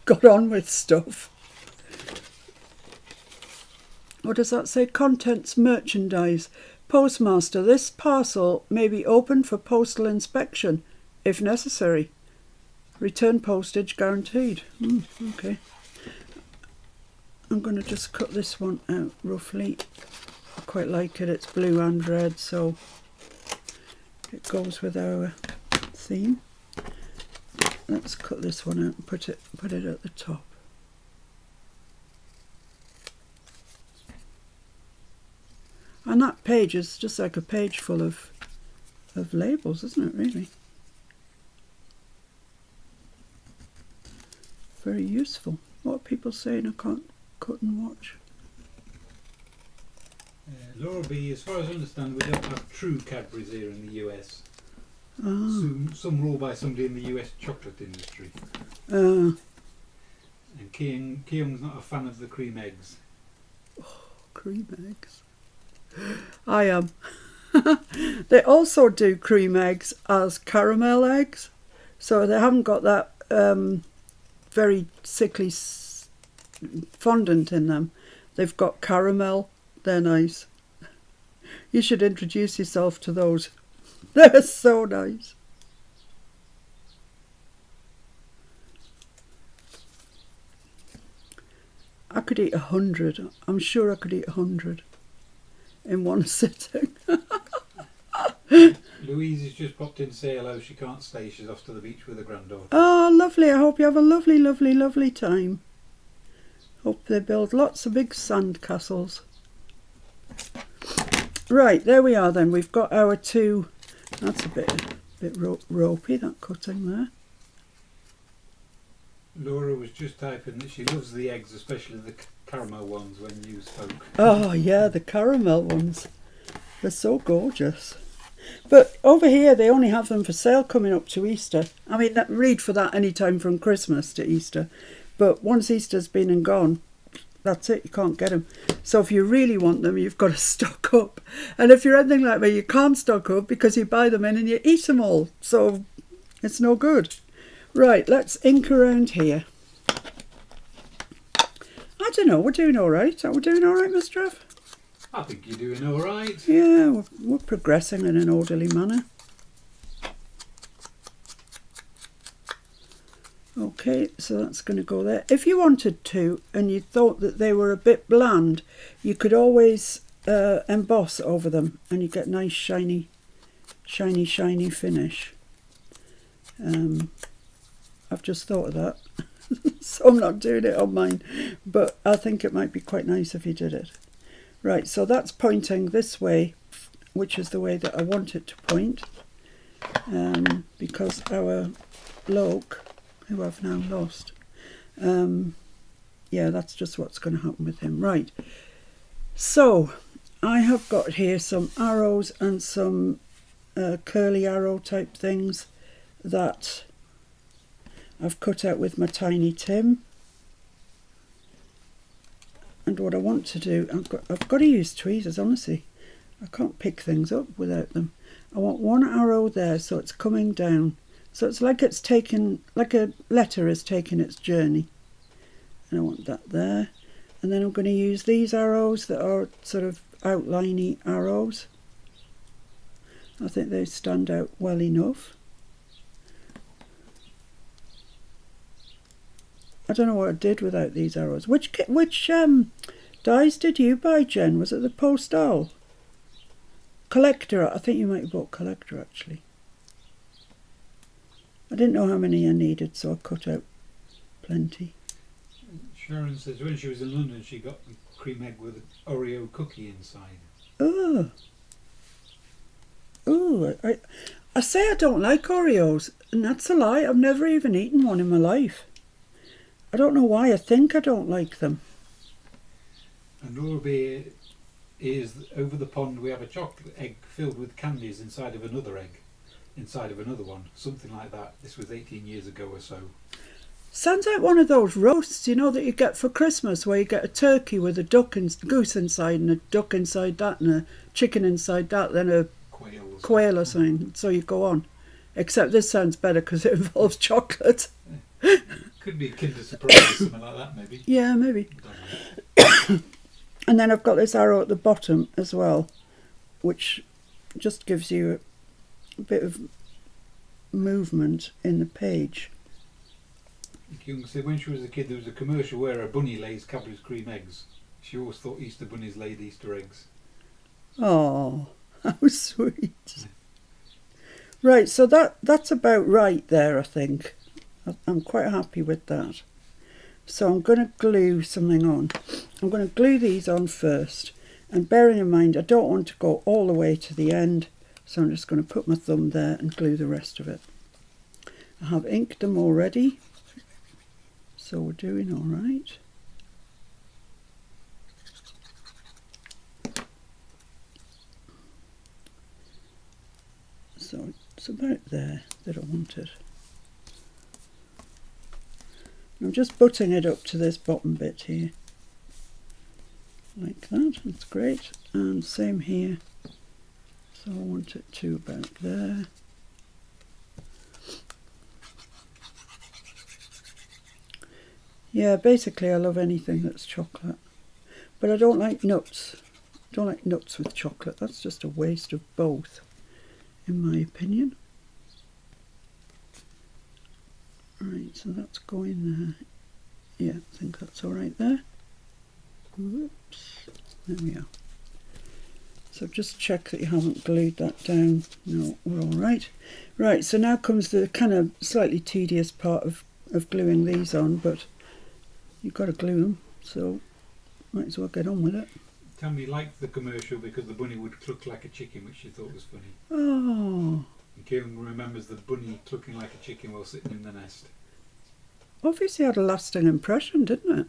got on with stuff. What does that say? Contents merchandise. Postmaster. This parcel may be opened for postal inspection if necessary. Return postage guaranteed. Okay. I'm going to just cut this one out roughly. I quite like it. It's blue and red, so it goes with our theme. Let's cut this one out and put it at the top. And that page is just like a page full of labels, isn't it, really? Very useful. What are people saying I can't cut and watch? Laura B, as far as I understand, we don't have true Cadbury's here in the US. Some rule by somebody in the US chocolate industry. And Keung's not a fan of the cream eggs. Oh, cream eggs. I am. They also do cream eggs as caramel eggs, so they haven't got that very sickly fondant in them. They've got caramel. They're nice. You should introduce yourself to those. They're so nice. I could eat 100. I'm sure I could eat 100 in one sitting. Louise has just popped in to say hello. She can't stay. She's off to the beach with her granddaughter. Oh, lovely. I hope you have a lovely, lovely, lovely time. Hope they build lots of big sand castles. Right, there we are then. We've got our two. That's a bit ropey, that cutting there. Laura was just typing that she loves the eggs, especially the caramel ones when you spoke. Oh, yeah, the caramel ones. They're so gorgeous. But over here, they only have them for sale coming up to Easter. I mean, read for that any time from Christmas to Easter. But once Easter's been and gone, that's it. You can't get them. So if you really want them, you've got to stock up. And if you're anything like me, you can't stock up because you buy them in and you eat them all. So it's no good. Right, let's ink around here. I don't know. We're doing all right. Are we doing all right, Mr. F? I think you're doing all right. Yeah, we're progressing in an orderly manner. Okay, so that's going to go there. If you wanted to, and you thought that they were a bit bland, you could always emboss over them, and you get nice shiny finish. I've just thought of that, so I'm not doing it on mine, but I think it might be quite nice if you did it. Right, so that's pointing this way, which is the way that I want it to point, because our bloke, who I've now lost, yeah, that's just what's going to happen with him. Right, so I have got here some arrows and some curly arrow type things that I've cut out with my Tiny Tim. And what I want to do, I've got to use tweezers, honestly. I can't pick things up without them. I want one arrow there so it's coming down. So it's like like a letter is taking its journey. And I want that there. And then I'm going to use these arrows that are sort of outliney arrows. I think they stand out well enough. I don't know what I did without these arrows. Which dies did you buy, Jen? Was it the Postale? Collector. I think you might have bought Collector, actually. I didn't know how many I needed, so I cut out plenty. Sharon says when she was in London, she got the cream egg with an Oreo cookie inside. Oh. Oh, I say I don't like Oreos, and that's a lie. I've never even eaten one in my life. I don't know why. I think I don't like them. And Laura is over the pond. We have a chocolate egg filled with candies inside of another egg, inside of another one, something like that. This was 18 years ago or so. Sounds like one of those roasts, you know, that you get for Christmas, where you get a turkey with a goose inside, and a duck inside that, and a chicken inside that, then a quail or something. So you go on. Except this sounds better because it involves chocolate. Could be a Kinder Surprise or something like that, maybe. Yeah, maybe. And then I've got this arrow at the bottom as well, which just gives you a bit of movement in the page. Young said when she was a kid there was a commercial where a bunny lays Cadbury's cream eggs. She always thought Easter bunnies laid Easter eggs. Oh, how sweet. Right, so that's about right there, I think. I'm quite happy with that. So I'm going to glue something on. I'm going to glue these on first. And bearing in mind, I don't want to go all the way to the end. So I'm just going to put my thumb there and glue the rest of it. I have inked them already. So we're doing all right. So it's about there that I want it. I'm just butting it up to this bottom bit here. Like that, that's great. And same here. So I want it to about there. Yeah, basically I love anything that's chocolate. But I don't like nuts. I don't like nuts with chocolate. That's just a waste of both, in my opinion. Right, so that's going there. Yeah, I think that's all right there. Whoops. There we are. So just check that you haven't glued that down. No, we're all right. Right, so now comes the kind of slightly tedious part of gluing these on, but you've got to glue them, so might as well get on with it. Tammy liked the commercial because the bunny would cluck like a chicken, which she thought was funny. Oh. And Kieran remembers the bunny clucking like a chicken while sitting in the nest. Obviously had a lasting impression, didn't it?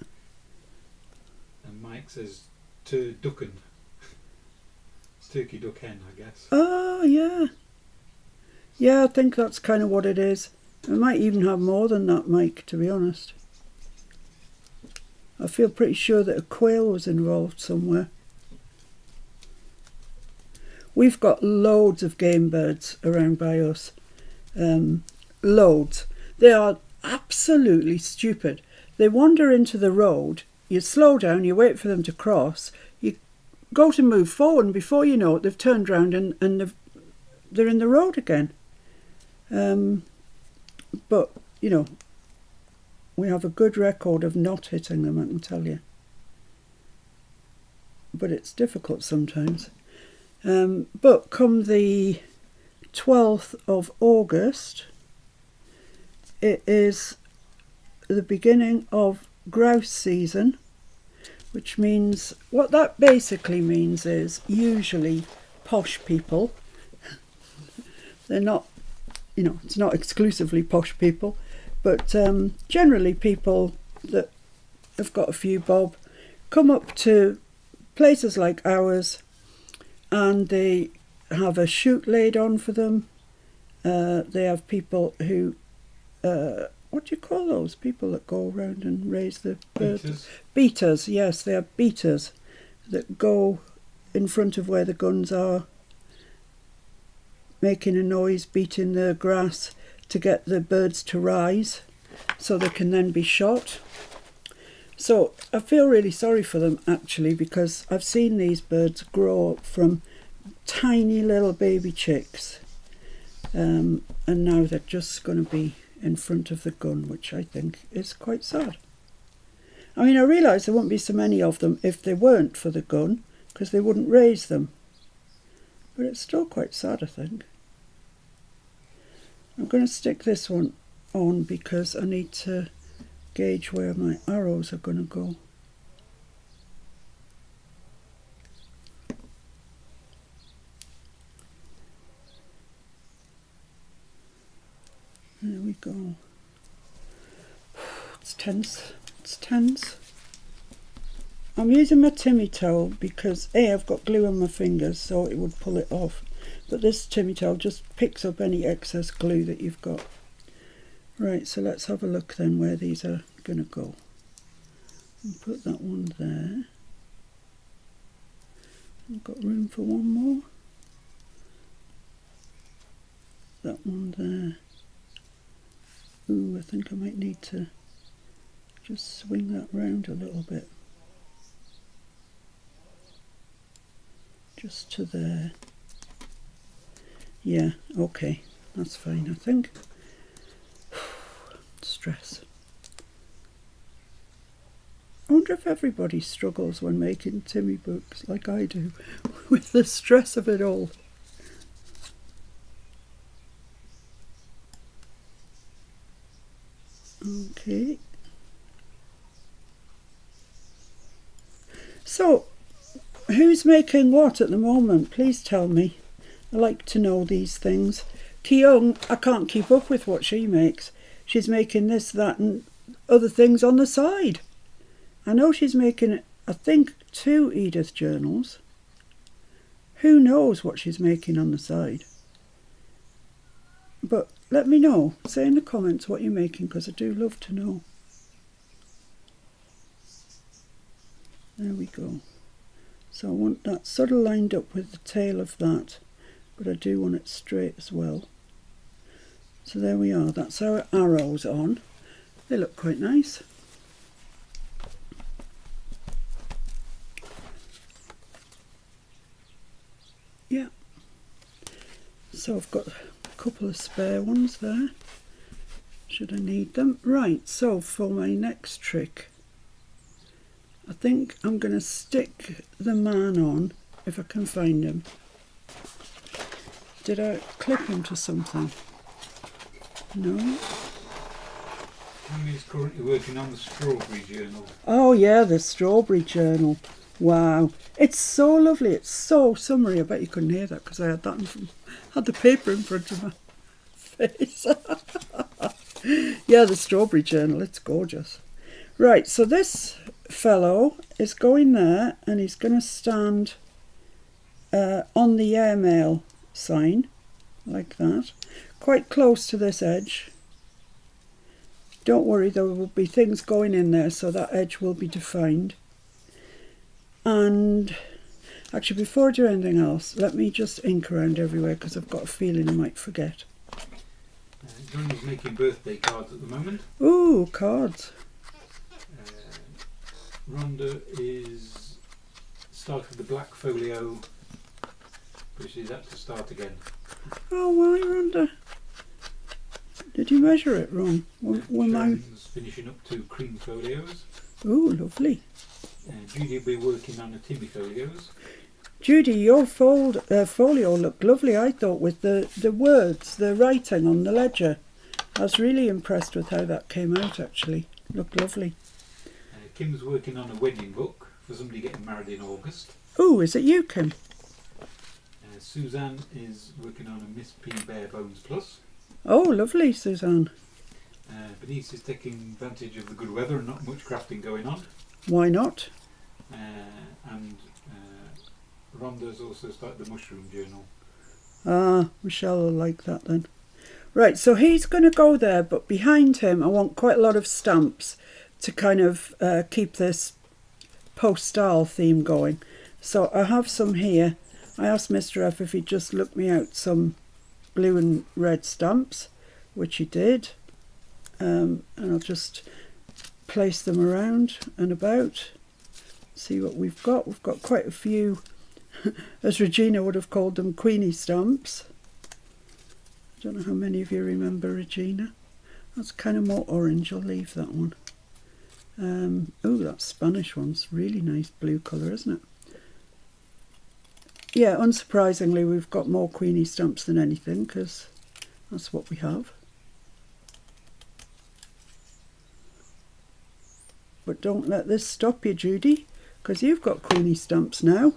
And Mike says, ducken. It's turkey, duck, hen, I guess. Oh, yeah. Yeah, I think that's kind of what it is. It might even have more than that, Mike, to be honest. I feel pretty sure that a quail was involved somewhere. We've got loads of game birds around by us. Loads. They are absolutely stupid. They wander into the road, you slow down, you wait for them to cross, you go to move forward, and before you know it, they've turned round and they're in the road again. But, you know, we have a good record of not hitting them, I can tell you. But it's difficult sometimes. But come the 12th of August, it is the beginning of grouse season, which means, what that basically means is usually posh people, they're not, you know, it's not exclusively posh people, but generally people that have got a few bob come up to places like ours and they have a shoot laid on for them. They have people who what do you call those people that go around and raise the birds? Beaters. Beaters, yes, they are beaters that go in front of where the guns are, making a noise, beating the grass to get the birds to rise so they can then be shot. So I feel really sorry for them actually, because I've seen these birds grow up from tiny little baby chicks, and now they're just going to be in front of the gun, which I think is quite sad. I mean, I realise there wouldn't be so many of them if they weren't for the gun, because they wouldn't raise them. But it's still quite sad, I think. I'm going to stick this one on because I need to gauge where my arrows are going to go. There we go. It's tense. It's tense. I'm using my Timmy towel because I've got glue on my fingers, so it would pull it off. But this Timmy towel just picks up any excess glue that you've got. Right, so let's have a look then where these are going to go. And put that one there. I've got room for one more. That one there. Ooh, I think I might need to just swing that round a little bit. Just to there. Yeah, okay, that's fine, I think. Stress. I wonder if everybody struggles when making Timmy books like I do, with the stress of it all. Okay. So, who's making what at the moment? Please tell me. I like to know these things. Kyung, I can't keep up with what she makes. She's making this, that and other things on the side. I know she's making, I think, 2 Edith journals. Who knows what she's making on the side? But let me know. Say in the comments what you're making, because I do love to know. There we go. So I want that sort of lined up with the tail of that, but I do want it straight as well. So there we are. That's our arrows on. They look quite nice. Yeah. So I've got a couple of spare ones there, should I need them. Right, so for my next trick, I think I'm going to stick the man on, if I can find him. Did I clip him to something? No. Tammy's currently working on the strawberry journal. Oh yeah, the strawberry journal. Wow, it's so lovely. It's so summery. I bet you couldn't hear that because I had that had the paper in front of my face. Yeah, the strawberry journal. It's gorgeous. Right, so this fellow is going there, and he's going to stand on the airmail sign like that, quite close to this edge. Don't worry, there will be things going in there, so that edge will be defined. And actually, before I do anything else, let me just ink around everywhere because I've got a feeling I might forget. Johnny's making birthday cards at the moment. Ooh, cards. Rhonda is starting the black folio, but she's had to start again. Oh, why, Rhonda? Did you measure it wrong? Sharon's finishing up 2 cream folios. Ooh, lovely. Judy will be working on the Timmy folios. Judy, your folio looked lovely, I thought, with the words, the writing on the ledger. I was really impressed with how that came out, actually. Looked lovely. Kim's working on a wedding book for somebody getting married in August. Ooh, is it you, Kim? Suzanne is working on a Miss P Bare Bones Plus. Oh, lovely, Suzanne. Bernice is taking advantage of the good weather and not much crafting going on. Why not? And Rhonda's also started the mushroom journal. Ah, Michelle will like that then. Right, so he's going to go there, but behind him I want quite a lot of stamps to kind of keep this Postale theme going. So I have some here. I asked Mr. F if he'd just look me out some blue and red stamps, which he did. And I'll just place them around and about, see what we've got. We've got quite a few, as Regina would have called them, Queenie stamps. I don't know how many of you remember Regina. That's kind of more orange. I'll leave that one. Oh, that Spanish one's really nice blue colour, isn't it? Yeah, unsurprisingly, we've got more Queenie stamps than anything, because that's what we have. But don't let this stop you, Judy, because you've got Queenie stamps now.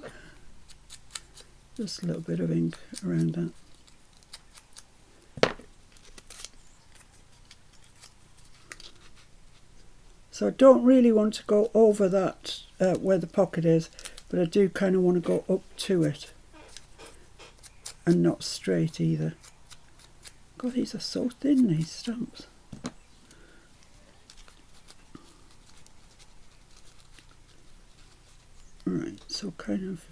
Just a little bit of ink around that. So I don't really want to go over that where the pocket is, but I do kind of want to go up to it and not straight either. God, these are so thin, these stamps. Right, so kind of...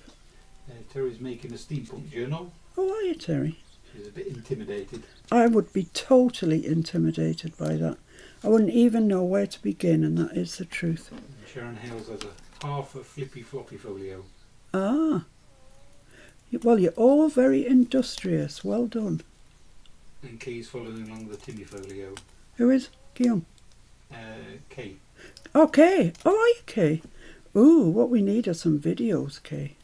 Terry's making a steampunk journal. Oh, are you, Terry? She's a bit intimidated. I would be totally intimidated by that. I wouldn't even know where to begin, and that is the truth. And Sharon Hales has a half a flippy floppy folio. Ah. Well, you're all very industrious. Well done. And Kay's following along the Timmy folio. Who is? Guillaume? Kay. Okay. Oh, are you, Kay? Ooh, what we need are some videos, Kay.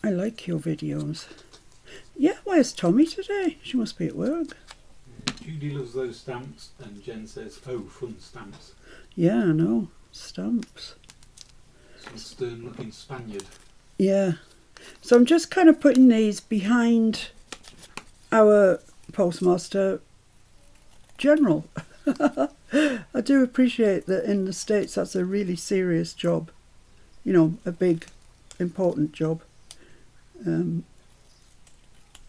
I like your videos. Yeah, where's Tommy today? She must be at work. Judy loves those stamps, and Jen says, oh, fun stamps. Yeah, I know. Stamps. Some stern-looking Spaniard. Yeah. So I'm just kind of putting these behind our Postmaster General. I do appreciate that in the States that's a really serious job. You know, a big, important job.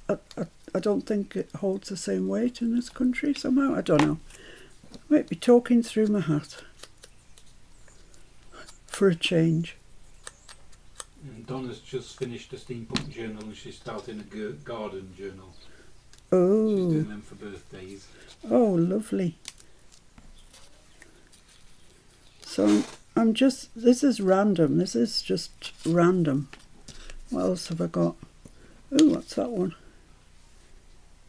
I don't think it holds the same weight in this country somehow. I don't know. I might be talking through my hat. For a change. And Donna's just finished a steampunk journal and she's starting a garden journal. Oh. She's doing them for birthdays. Oh, lovely. So I'm just, this is random. This is just random. What else have I got? Oh, what's that one?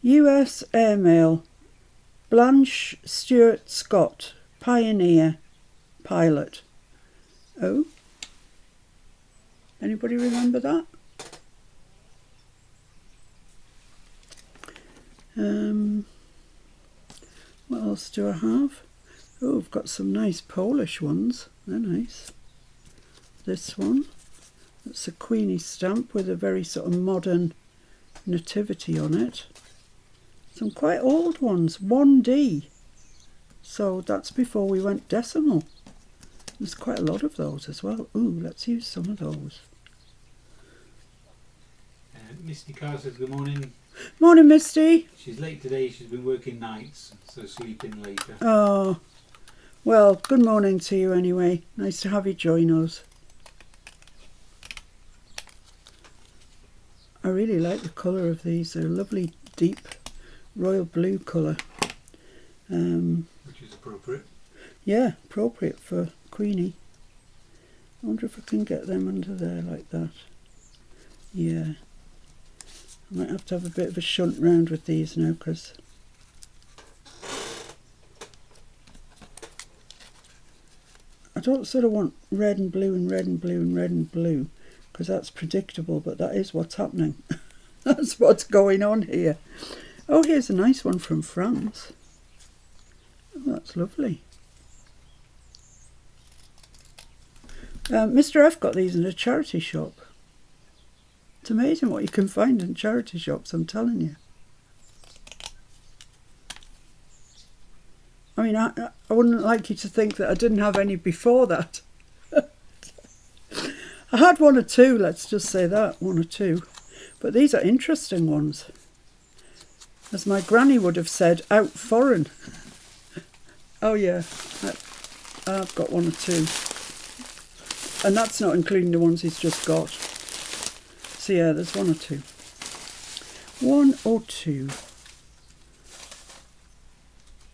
US Airmail. Blanche Stewart Scott, Pioneer, Pilot. Oh. Anybody remember that? What else do I have? Oh, I've got some nice Polish ones. They're nice. This one. It's a Queenie stamp with a very sort of modern nativity on it. Some quite old ones, 1D. So that's before we went decimal. There's quite a lot of those as well. Ooh, let's use some of those. Misty Carr says good morning. Morning, Misty. She's late today, she's been working nights, so sleeping later. Oh, well, good morning to you anyway. Nice to have you join us. I really like the colour of these. They're a lovely deep royal blue colour. Which is appropriate. Yeah, appropriate for Queenie. I wonder if I can get them under there like that. Yeah. I might have to have a bit of a shunt round with these now because I don't sort of want red and blue and red and blue and red and blue because that's predictable, but that is what's happening. That's what's going on here. Oh, here's a nice one from France. Oh, that's lovely. Mr. F got these in a charity shop. It's amazing what you can find in charity shops, I'm telling you. I mean, I wouldn't like you to think that I didn't have any before that. I had one or two, let's just say that, one or two. But these are interesting ones. As my granny would have said, out foreign. Oh yeah, I've got one or two. And that's not including the ones he's just got. So yeah, there's one or two. One or two.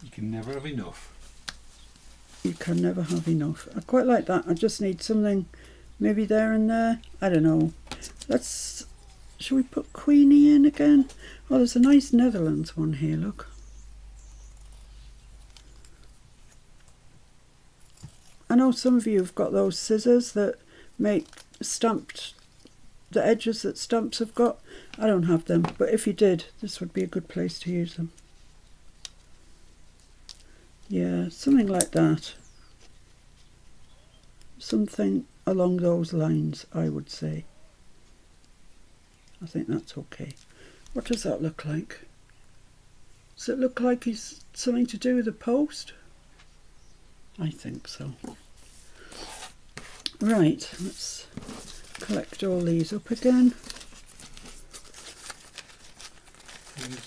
You can never have enough. You can never have enough. I quite like that. I just need something maybe there and there. I don't know. Shall we put Queenie in again? Oh, there's a nice Netherlands one here, look. I know some of you have got those scissors that make stamped, the edges that stamps have got. I don't have them, but if you did, this would be a good place to use them. Yeah, something like that. Something along those lines, I would say. I think that's okay. What does that look like? Does it look like it's something to do with the post? I think so. Right, let's collect all these up again.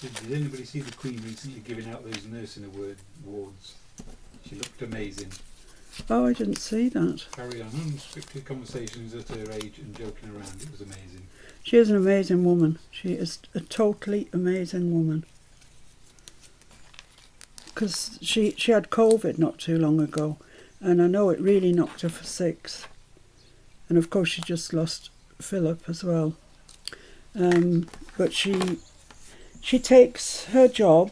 Did anybody see the Queen recently giving out those nursing awards? She looked amazing. Oh, I didn't see that. Carry on unscripted conversations at her age and joking around. It was amazing. She is an amazing woman. She is a totally amazing woman. Because she had COVID not too long ago, and I know it really knocked her for six. And of course she just lost Philip as well. But she takes her job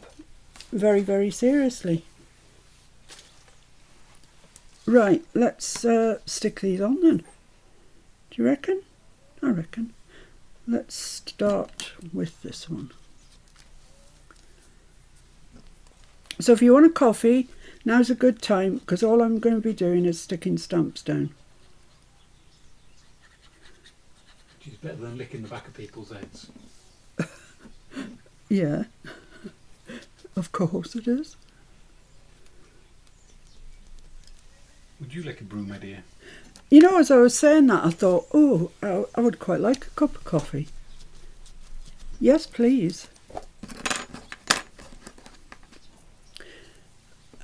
very, very seriously. Right, let's stick these on then. Do you reckon? I reckon. Let's start with this one. So if you want a coffee, now's a good time, because all I'm going to be doing is sticking stamps down. Which is better than licking the back of people's heads. Yeah, of course it is. Would you like a brew, my dear? You know, as I was saying that, I thought, oh, I would quite like a cup of coffee. Yes, please.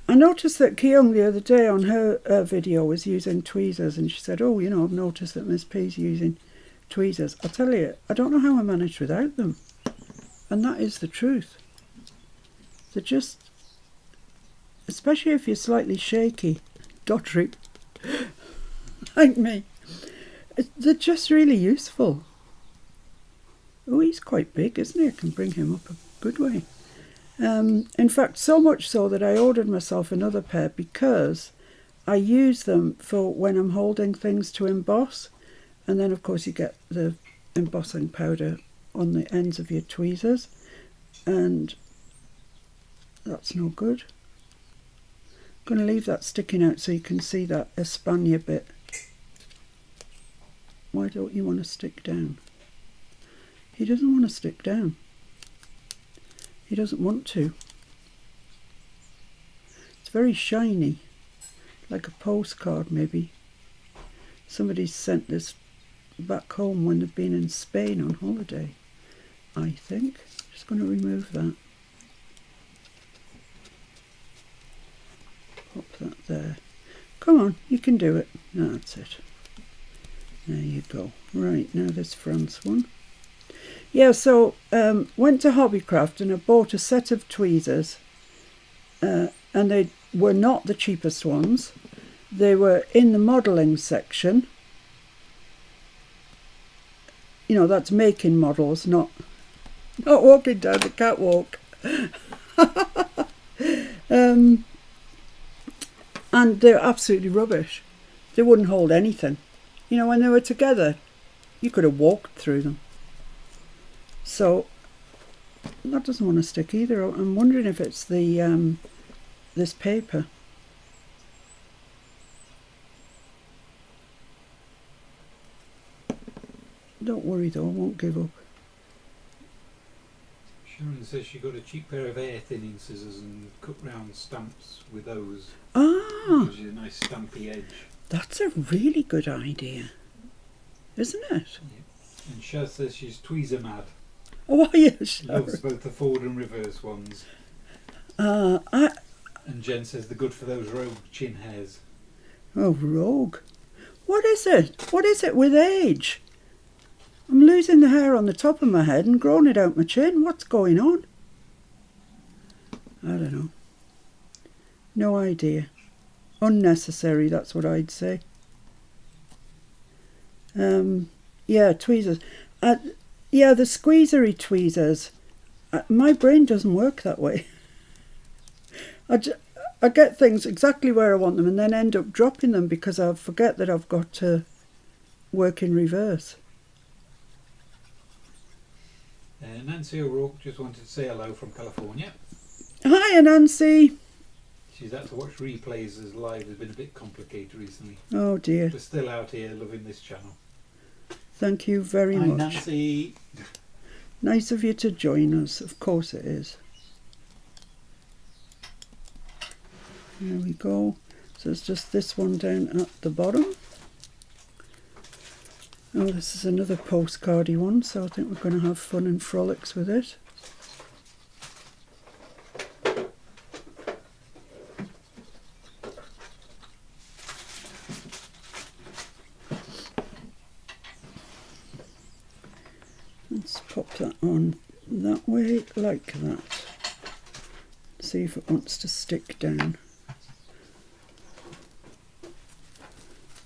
I noticed that Kyung the other day on her video was using tweezers, and she said, oh, you know, I've noticed that Miss P's using tweezers. I tell you, I don't know how I managed without them. And that is the truth. They're just, especially if you're slightly shaky, doddery, like me, they're just really useful. Oh, he's quite big, isn't he? I can bring him up a good way. In fact, so much so that I ordered myself another pair, because I use them for when I'm holding things to emboss. And then, of course, you get the embossing powder on the ends of your tweezers, and that's no good. I'm going to leave that sticking out so you can see that Espana bit. Why don't you want to stick down? He doesn't want to stick down. He doesn't want to. It's very shiny, like a postcard maybe. Somebody's sent this back home when they've been in Spain on holiday, I think. Just going to remove that. Pop that there. Come on, you can do it. That's it. There you go. Right, now this France one. Yeah, so went to Hobbycraft and I bought a set of tweezers, and they were not the cheapest ones. They were in the modelling section. You know, that's making models, not walking down the catwalk. And they're absolutely rubbish. They wouldn't hold anything. You know, when they were together, you could have walked through them. So that doesn't want to stick either. I'm wondering if it's the this paper. Don't worry though, I won't give up. Sharon says she got a cheap pair of air thinning scissors and cut round stamps with those. Ah, Gives you a nice stampy edge. that's a really good idea, isn't it? Yeah. And Shaz says she's tweezer mad. Oh, are you? Sorry. Loves both the forward and reverse ones. I And Jen says they're good for those rogue chin hairs. Oh, rogue. What is it? What is it with age? I'm losing the hair on the top of my head and growing it out my chin. What's going on? I don't know. No idea. Unnecessary, that's what I'd say. Yeah, tweezers. Yeah, the squeezery tweezers. My brain doesn't work that way. I get things exactly where I want them and then end up dropping them because I forget that I've got to work in reverse. Nancy O'Rourke just wanted to say hello from California. Hi, Nancy. She's had to watch replays as live has been a bit complicated recently. Oh dear. We're still out here loving this channel. Thank you very Hi, much. Nancy. Nice of you to join us. Of course it is. There we go. So it's just this one down at the bottom. Oh, this is another postcardy one, so I think we're going to have fun and frolics with it. Let's pop that on that way, like that. See if it wants to stick down.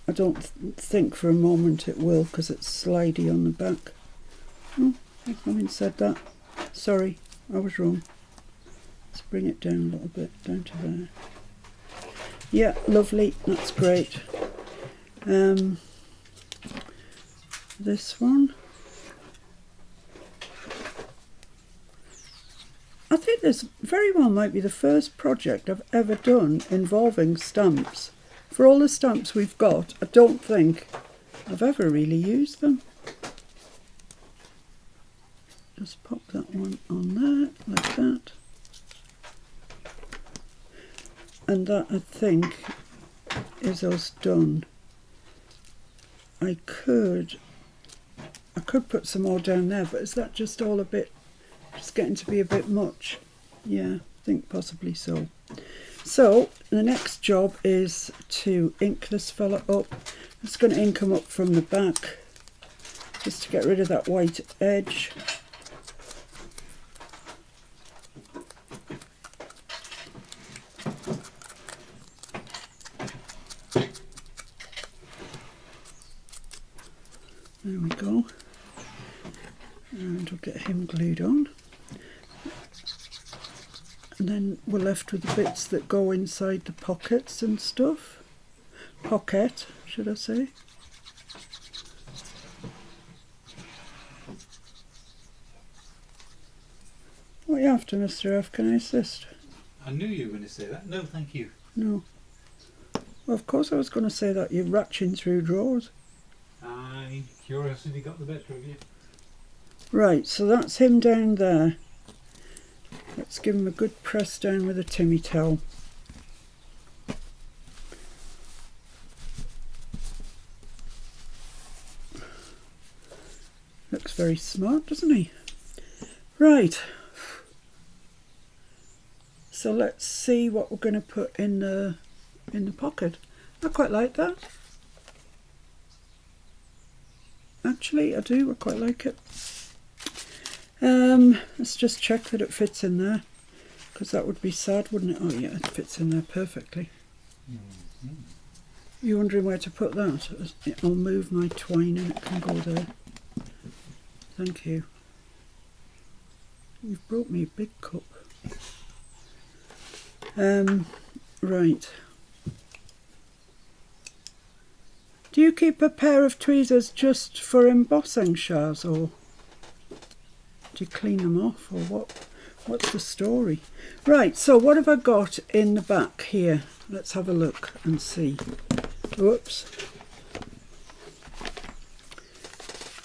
I don't think for a moment it will because it's slidey on the back. Oh, having said that, sorry, I was wrong. Let's bring it down a little bit, down to there. Yeah, lovely, that's great. This one. I think this very well might be the first project I've ever done involving stamps. For all the stamps we've got, I don't think I've ever really used them. Just pop that one on there, like that. And that, I think, is us done. I could put some more down there, but is that just all a bit, just getting to be a bit much? Yeah, I think possibly so. So the next job is to ink this fella up. I'm just going to ink him up from the back just to get rid of that white edge. There we go. And we'll get him glued on. And then we're left with the bits that go inside the pockets and stuff. Pocket, should I say. What are you after, Mr. F? Can I assist? I knew you were going to say that. No, thank you. No. Well, of course I was going to say that. You're ratching through drawers. Aye, curiosity got the better of you. Right, so that's him down there. Let's give him a good press down with a Timmy towel. Looks very smart, doesn't he? Right. So let's see what we're going to put in the pocket. I quite like that. Actually, I do. I quite like it. Let's just check that it fits in there, because that would be sad, wouldn't it? Oh yeah, it fits in there perfectly. Mm-hmm. You're wondering where to put that? I'll move my twine and it can go there. Thank you. You've brought me a big cup. Right. Do you keep a pair of tweezers just for embossing, Shaz, or do you clean them off, or what? What's the story? Right, so what have I got in the back here? Let's have a look and see. Whoops.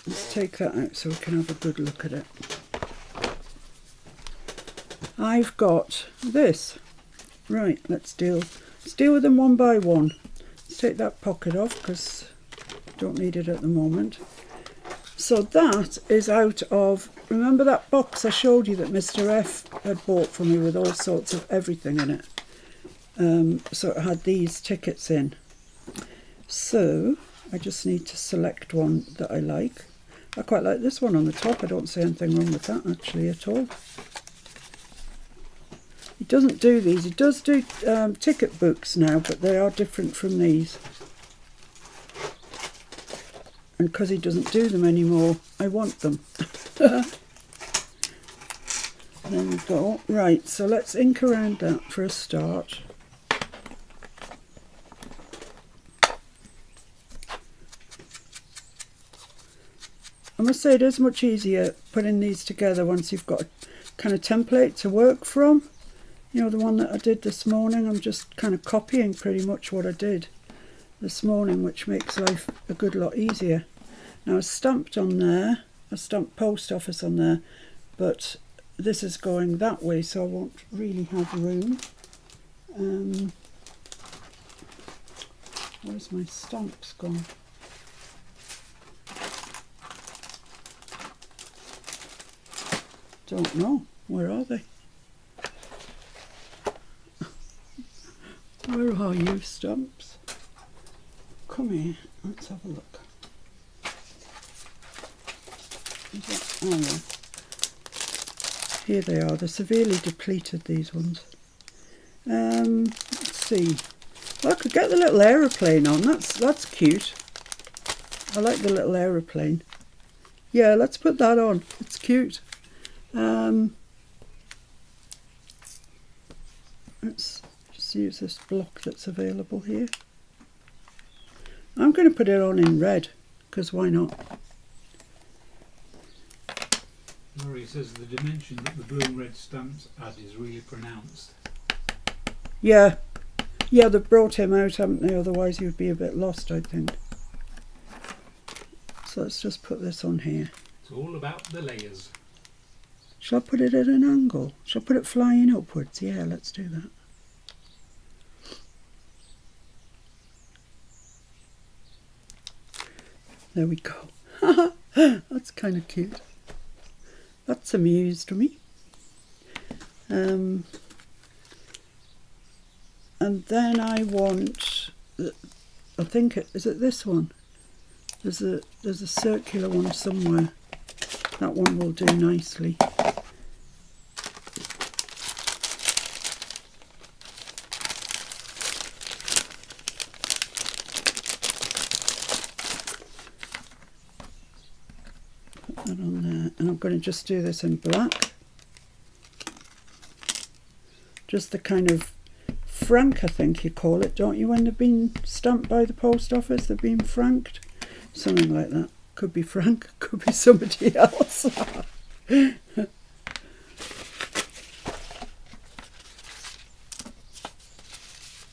Let's take that out so we can have a good look at it. I've got this. Right, let's deal with them one by one. Let's take that pocket off because I don't need it at the moment. So that is out of, remember that box I showed you that Mr. F had bought for me with all sorts of everything in it? So it had these tickets in. So I just need to select one that I like. I quite like this one on the top. I don't see anything wrong with that actually at all. He doesn't do these. He does do ticket books now, but they are different from these. And because he doesn't do them anymore, I want them. There we go. Right, so let's ink around that for a start. I must say it is much easier putting these together once you've got a kind of template to work from. You know, the one that I did this morning, I'm just kind of copying pretty much what I did this morning, which makes life a good lot easier. Now I stamped on there, I stamped post office on there, but this is going that way, so I won't really have room. Where's my stamps gone? Don't know. Where are they? Where are you, stamps? Come here. Let's have a look. Oh yeah. Here they are. They're severely depleted, these ones. Let's see. Well, I could get the little aeroplane on. That's cute. I like the little aeroplane. Yeah, let's put that on. It's cute. Let's just use this block that's available here. I'm going to put it on in red, because why not? Laurie says the dimension that the blue and red stamps add is really pronounced. Yeah. Yeah, they've brought him out, haven't they? Otherwise he would be a bit lost, I think. So let's just put this on here. It's all about the layers. Shall I put it at an angle? Shall I put it flying upwards? Yeah, let's do that. There we go. That's kind of cute. That's amused me. And then I want, I think is it this one? There's a circular one somewhere. That one will do nicely. Put that on there, and I'm going to just do this in black. Just the kind of frank, I think you call it, don't you, when they've been stamped by the post office? They've been franked, something like that. Could be Frank, could be somebody else.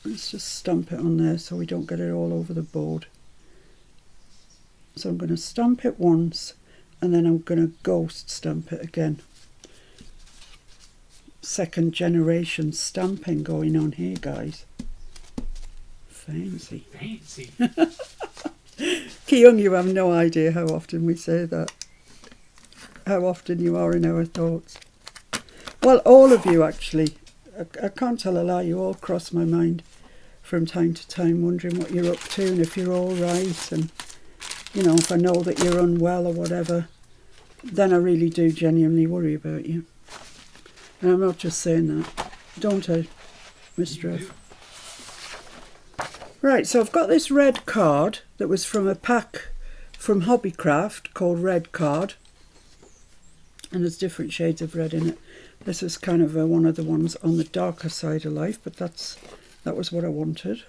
Let's just stamp it on there so we don't get it all over the board. So I'm going to stamp it once, and then I'm going to ghost stamp it again. Second generation stamping going on here, guys. Fancy. Fancy. Ki-young, you have no idea how often we say that. How often you are in our thoughts. Well, all of you actually. I can't tell a lie, you all cross my mind from time to time, wondering what you're up to and if you're all right, and you know, if I know that you're unwell or whatever, then I really do genuinely worry about you. And I'm not just saying that, don't I, Mr. F? Right, so I've got this red card that was from a pack from Hobbycraft called Red Card, and there's different shades of red in it. This is kind of one of the ones on the darker side of life, but that was what I wanted.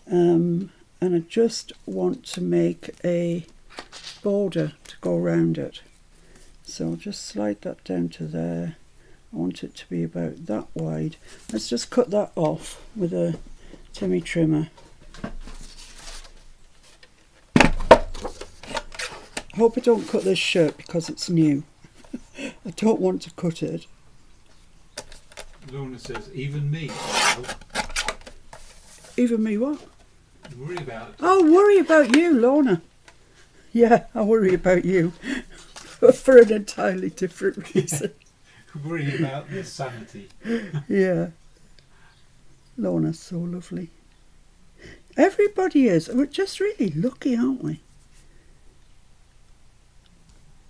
And I just want to make a border to go around it. So I'll just slide that down to there. I want it to be about that wide. Let's just cut that off with a Timmy trimmer. I hope I don't cut this shirt because it's new. I don't want to cut it. Lorna says, even me. Even me what? Worry about it. Oh, worry about you, Lorna. Yeah, I worry about you for an entirely different reason. Worry about their sanity. Yeah. Lorna's so lovely. Everybody is. We're just really lucky, aren't we?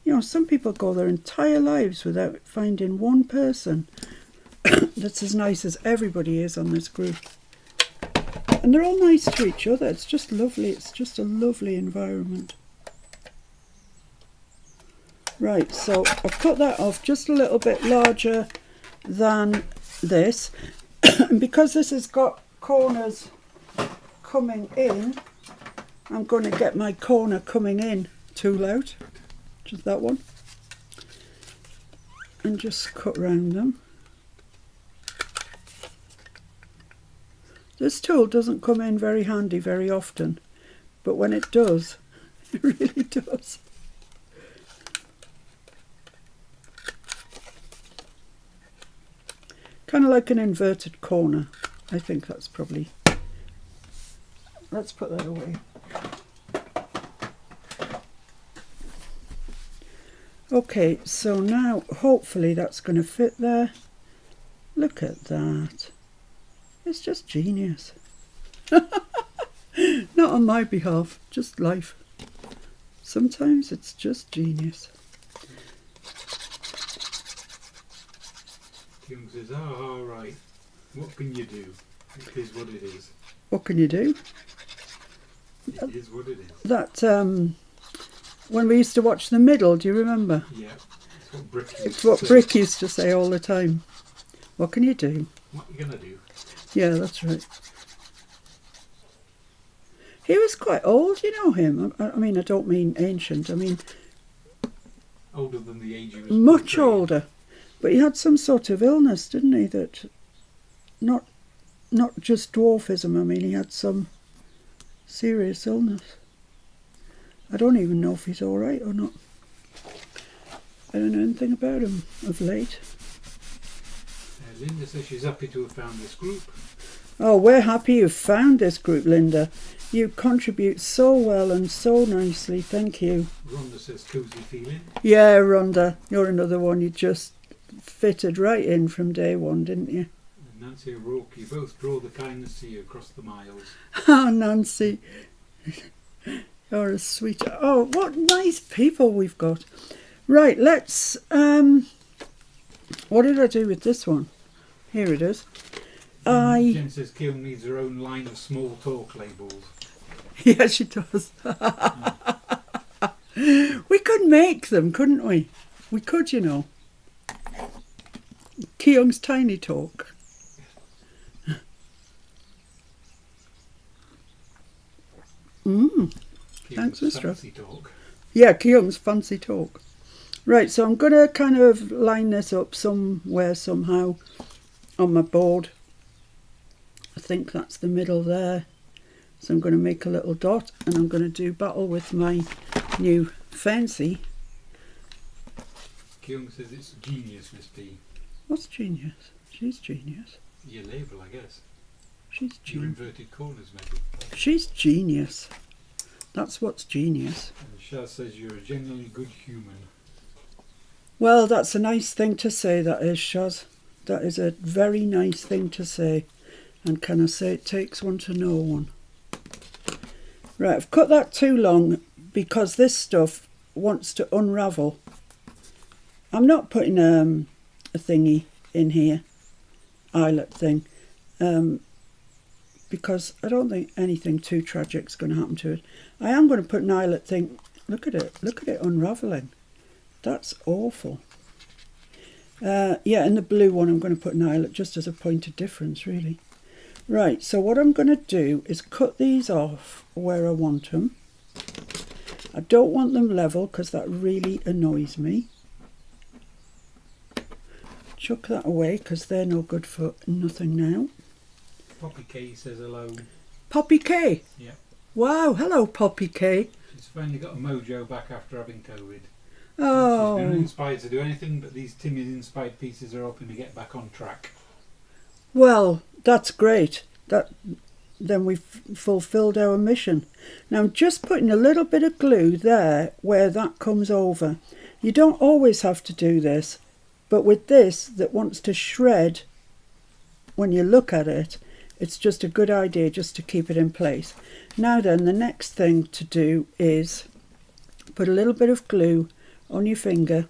You know, some people go their entire lives without finding one person that's as nice as everybody is on this group. And they're all nice to each other. It's just lovely. It's just a lovely environment. Right, so I've cut that off just a little bit larger than this. And because this has got corners coming in, I'm going to get my corner coming in tool out, just that one, and just cut round them. This tool doesn't come in very handy very often, but when it does, it really does. Kind of like an inverted corner. I think that's probably... Let's put that away. Okay, so now hopefully that's going to fit there. Look at that. It's just genius. Not on my behalf, just life. Sometimes it's just genius. Young says, right, what can you do? It is what it is. What can you do? It is what it is. That, when we used to watch The Middle, do you remember? Yeah, it's what Brick used to say all the time. What can you do? What are you going to do? Yeah, that's right. He was quite old, you know him. I mean, I don't mean ancient. I mean... Older than the age he was much portrayed. older. But he had some sort of illness, didn't he? That not just dwarfism. I mean, he had some serious illness. I don't even know if he's all right or not. I don't know anything about him of late. Linda says she's happy to have found this group. Oh, we're happy you've found this group, Linda. You contribute so well and so nicely. Thank you. Rhonda says cosy feeling. Yeah, Rhonda, you're another one. You just fitted right in from day one, didn't you? And Nancy O'Rourke, you both draw the kindness to you across the miles. Oh, Nancy, you're a sweet... Oh, what nice people we've got. Right, let's... what did I do with this one? Here it is. Jen says Keown needs her own line of small talk labels. Yeah, she does. We could make them, couldn't we? We could, you know. Keown's Tiny Talk. Thanks, Mr. Fancy talk. Yeah, Keown's Fancy Talk. Right, so I'm going to kind of line this up somewhere, somehow, on my board. I think that's the middle there. So I'm going to make a little dot, and I'm going to do battle with my new fancy. Keown says it's genius, Miss P. What's genius? She's genius. Your label, I guess. She's Your genius. inverted corners, maybe. She's genius. That's what's genius. And Shaz says you're a genuinely good human. Well, that's a nice thing to say, that is, Shaz. That is a very nice thing to say. And can I say it takes one to know one? Right, I've cut that too long because this stuff wants to unravel. I'm not putting a thingy in here, eyelet thing, because I don't think anything too tragic's going to happen to it. I am going to put an eyelet thing. Look at it unravelling. That's awful. Yeah, in the blue one I'm going to put an eyelet just as a point of difference, really. Right, so what I'm going to do is cut these off where I want them. I don't want them level because that really annoys me. Chuck that away because they're no good for nothing now. Poppy K says hello. Poppy K? Yeah. Wow, hello Poppy K. She's finally got a mojo back after having COVID. Oh. She's been uninspired to do anything, but these timid inspired pieces are hoping to get back on track. Well, that's great. That then we've fulfilled our mission. Now I'm just putting a little bit of glue there where that comes over. You don't always have to do this, but with this that wants to shred when you look at it, it's just a good idea just to keep it in place. Now then, the next thing to do is put a little bit of glue on your finger,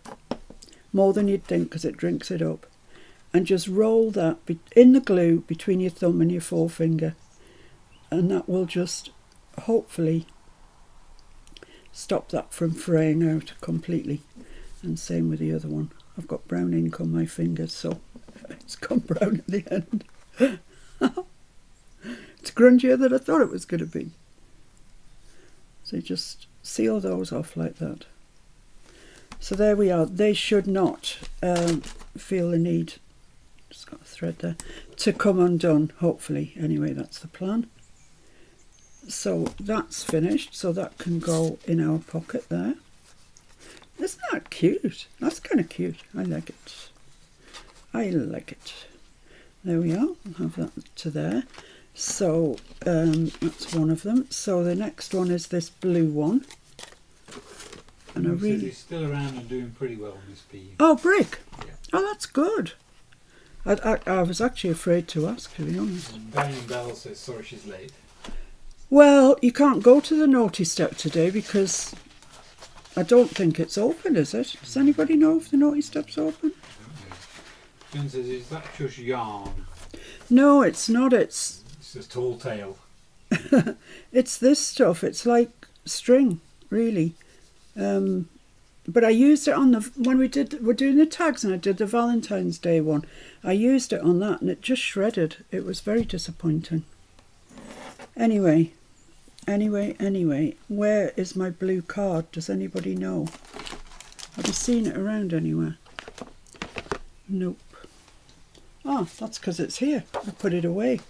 more than you'd think because it drinks it up, and just roll that in the glue between your thumb and your forefinger, and that will just hopefully stop that from fraying out completely. And same with the other one. I've got brown ink on my fingers, so it's gone brown at the end. It's grungier than I thought it was going to be. So just seal those off like that. So there we are. They should not feel the need, just got a thread there, to come undone, hopefully. Anyway, that's the plan. So that's finished, so that can go in our pocket there. Isn't that cute? That's kind of cute. I like it. I like it. There we are. I'll have that to there. So that's one of them. So the next one is this blue one. And I really... He's still around and doing pretty well, Miss P. Oh, brick. Yeah. Oh, that's good. I was actually afraid to ask, to be honest. And Diane Bell says sorry she's late. Well, you can't go to the naughty step today because I don't think it's open, is it? Does anybody know if the naughty step's open? Jen says, is that just yarn? No, it's not. It's just tall tale. it's this stuff. It's like string, really. But I used it on when we're doing the tags, and I did the Valentine's Day one. I used it on that, and it just shredded. It was very disappointing. Anyway, where is my blue card? Does anybody know? Have you seen it around anywhere? Nope. Ah, that's because it's here. I put it away.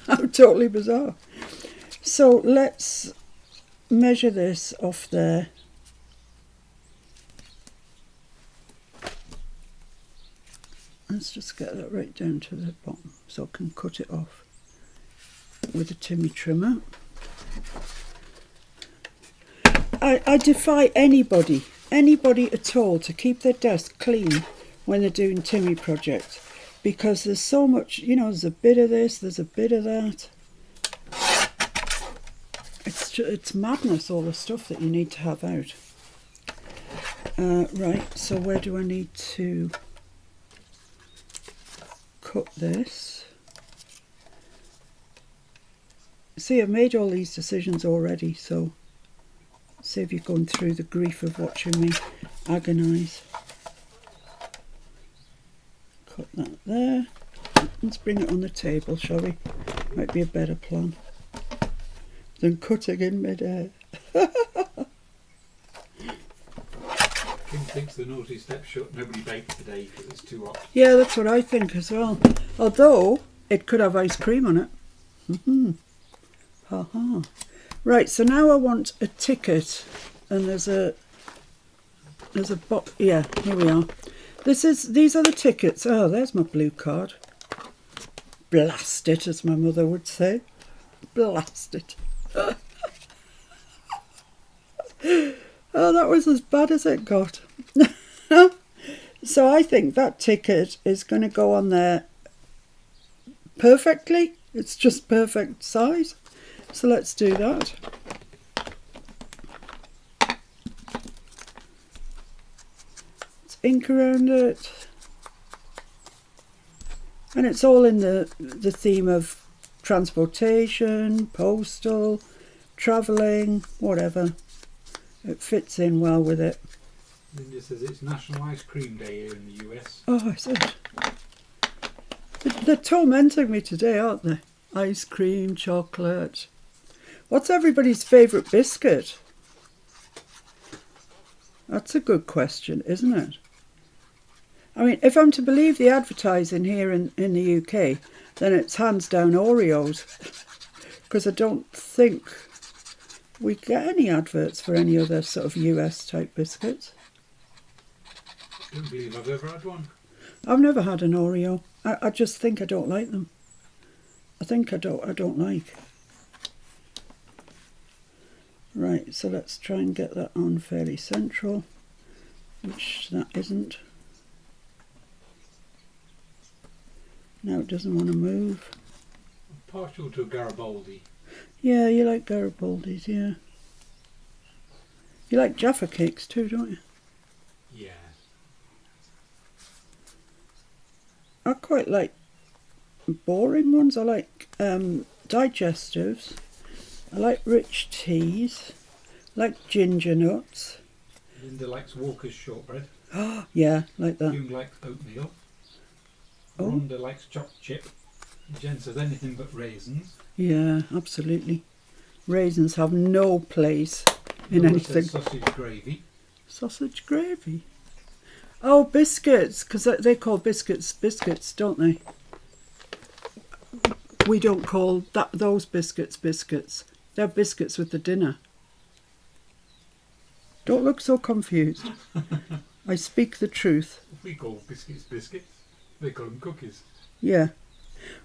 How totally bizarre. So let's measure this off there. Let's just get that right down to the bottom so I can cut it off with a Timmy trimmer. I defy anybody at all to keep their desk clean when they're doing Timmy projects, because there's so much, there's a bit of this, there's a bit of that. It's madness, all the stuff that you need to have out. Right, so where do I need to cut this? See, I've made all these decisions already, so save you going through the grief of watching me agonise. Cut that there. Let's bring it on the table, shall we? Might be a better plan than cutting in mid-air. Kim thinks the naughty step shut. Nobody baked today because it's too hot. Yeah, that's what I think as well. Although it could have ice cream on it. Ha-ha. Right, so now I want a ticket, and there's a box. Yeah, here we are. These are the tickets. Oh, there's my blue card. Blast it, as my mother would say. Blast it. Oh, that was as bad as it got. So I think that ticket is going to go on there perfectly. It's just perfect size. So let's do that. Let's ink around it. And it's all in the theme of transportation, postal, travelling, whatever. It fits in well with it. Linda says it's National Ice Cream Day here in the US. Oh, I said. They're tormenting me today, aren't they? Ice cream, chocolate. What's everybody's favourite biscuit? That's a good question, isn't it? I mean, if I'm to believe the advertising here in the UK, then it's hands down Oreos. Because I don't think we get any adverts for any other sort of US type biscuits. I don't believe I've ever had one. I've never had an Oreo. I just think I don't like them. I think I don't like. Right, so let's try and get that on fairly central, which that isn't. Now it doesn't want to move. I'm partial to Garibaldi. Yeah, you like Garibaldis, yeah. You like Jaffa cakes too, don't you? Yeah. I quite like boring ones. I like digestives. I like rich teas. I like ginger nuts. Linda likes Walker's shortbread. Oh, yeah, like that. Hume likes oatmeal. Oh. Rhonda likes chopped chip. Jen says anything but raisins. Yeah, absolutely. Raisins have no place in Laura anything. says sausage gravy. Sausage gravy. Oh, biscuits, because they call biscuits, don't they? We don't call those biscuits. They're biscuits with the dinner. Don't look so confused. I speak the truth. We call biscuits. They call them cookies. Yeah.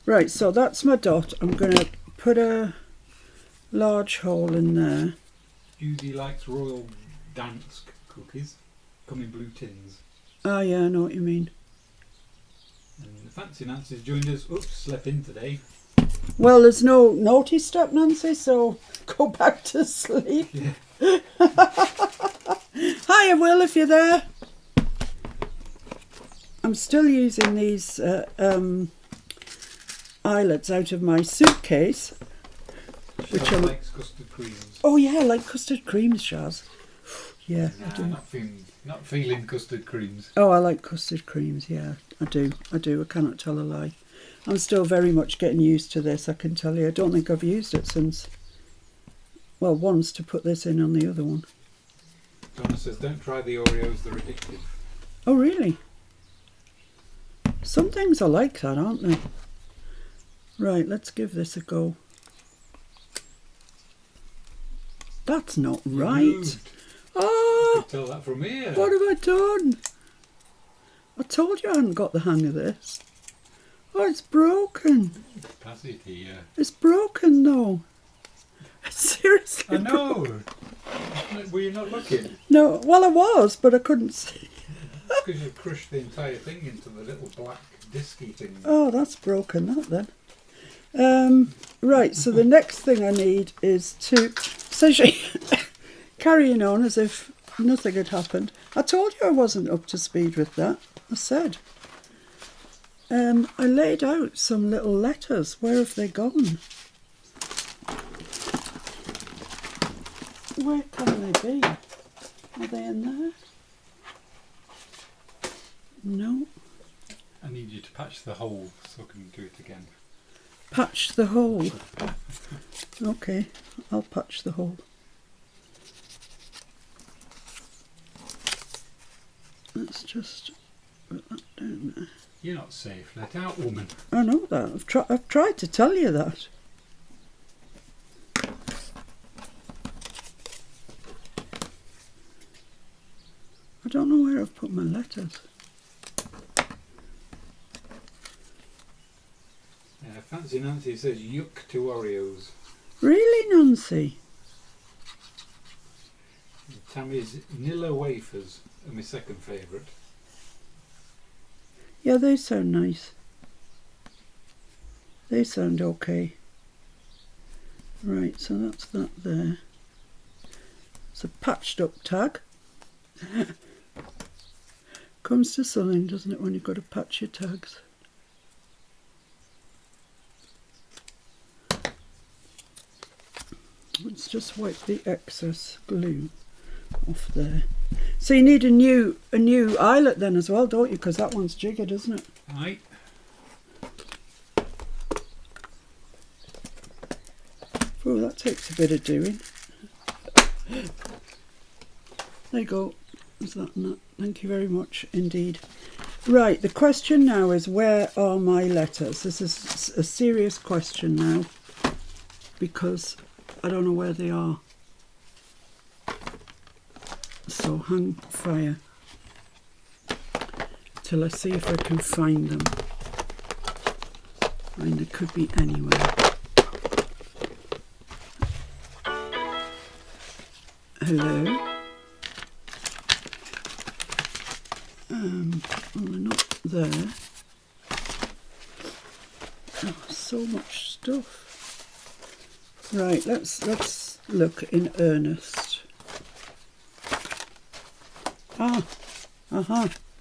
Right, so that's my dot. I'm going to put a large hole in there. Judy likes Royal Dansk cookies. Come in blue tins. Ah, yeah, I know what you mean. And the Fancy Nancy's joined us. Oops, slept in today. Well, there's no naughty step, Nancy, so go back to sleep. Yeah. Hiya, Will, if you're there. I'm still using these eyelets out of my suitcase. Which likes custard creams. Oh, yeah, I like custard creams, Shaz. Yeah, I do. Not feeling custard creams. Oh, I like custard creams, yeah, I do. I cannot tell a lie. I'm still very much getting used to this, I can tell you. I don't think I've used it since, well, once to put this in on the other one. Donna says, don't try the Oreos, they're addictive. Oh, really? Some things are like that, aren't they? Right, let's give this a go. That's not right. Moved. Oh, You could tell that from here. what have I done? I told you I hadn't got the hang of this. Oh, it's broken. Pass it here. It's broken though. It's seriously I know. Were you not looking? No, well I was, but I couldn't see. Because you crushed the entire thing into the little black disky thing. Oh, that's broken, that then. Right, so the next thing I need is to... So she... carrying on as if nothing had happened. I told you I wasn't up to speed with that. I said. I laid out some little letters. Where have they gone? Where can they be? Are they in there? No. I need you to patch the hole so I can do it again. Patch the hole. Okay, I'll patch the hole. Let's just put that down there. You're not safe. Let out, woman. I know that. I've tried to tell you that. I don't know where I've put my letters. Fancy Nancy says yuck to Oreos. Really, Nancy? Tammy's Nilla wafers are my second favourite. Yeah, they sound nice. They sound okay. Right, so that's that there. It's a patched up tag. Comes to something, doesn't it, when you've got to patch your tags? Let's just wipe the excess glue off there. So you need a new eyelet then as well, don't you? Because that one's jiggered, isn't it? Aye. Oh, that takes a bit of doing. There you go. Is that and that? Thank you very much indeed. Right, the question now is, where are my letters? This is a serious question now because I don't know where they are. So hang fire till I see if I can find them. I mean, it could be anywhere. Hello. Well, they're not there. Oh, so much stuff. Right, let's look in earnest.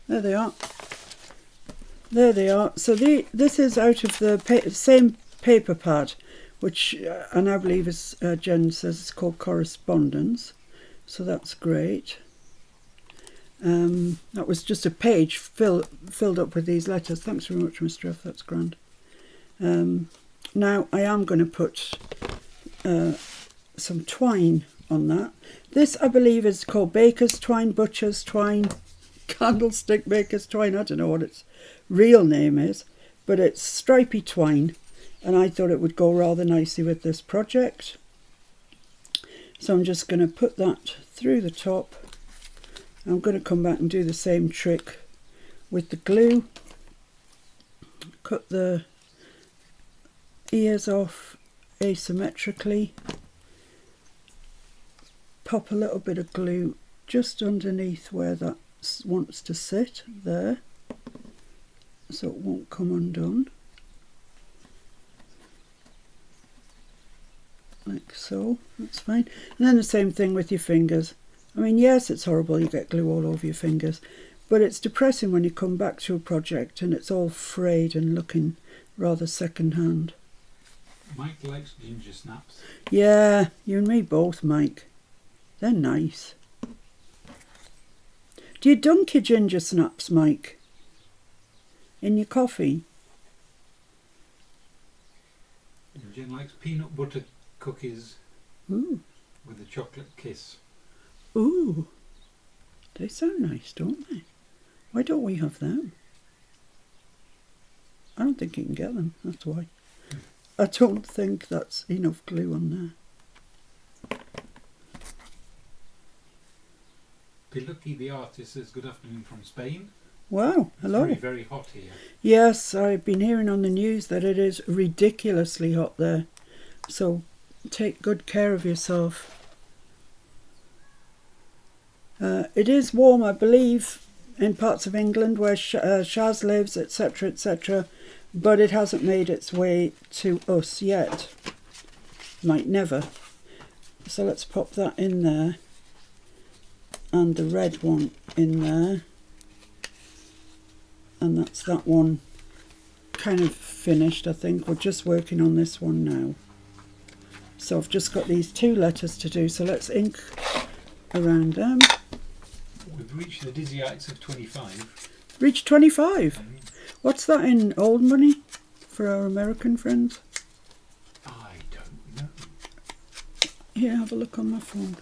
There they are. There they are. So this is out of the same paper pad, which I now believe is, Jen says it's called Correspondence. So that's great. That was just a page filled up with these letters. Thanks very much, Mr. F. That's grand. Now I am going to put some twine on that. This, I believe, is called baker's twine, butcher's twine, candlestick baker's twine. I don't know what its real name is, but it's stripy twine, and I thought it would go rather nicely with this project. So I'm just going to put that through the top. I'm going to come back and do the same trick with the glue. Cut the ears off asymmetrically. Pop a little bit of glue just underneath where that wants to sit, there, so it won't come undone. Like so, that's fine. And then the same thing with your fingers. I mean, yes, it's horrible you get glue all over your fingers, but it's depressing when you come back to a project and it's all frayed and looking rather second-hand. Mike likes ginger snaps. Yeah, you and me both, Mike. They're nice. Do you dunk your ginger snaps, Mike? In your coffee? Jen likes peanut butter cookies. Ooh. With a chocolate kiss. Ooh. They sound nice, don't they? Why don't we have them? I don't think you can get them, that's why. I don't think that's enough glue on there. Piluki the artist says good afternoon from Spain. Wow, hello. It's very, very hot here. Yes, I've been hearing on the news that it is ridiculously hot there. So take good care of yourself. It is warm, I believe, in parts of England where Shaz lives, etc., etc., but it hasn't made its way to us yet. Might never. So let's pop that in there. And the red one in there. And that's that one kind of finished, I think. We're just working on this one now. So I've just got these two letters to do, so let's ink around them. We've reached the dizzy heights of 25. Reached 25? What's that in old money for our American friends? I don't know. Here, have a look on my phone.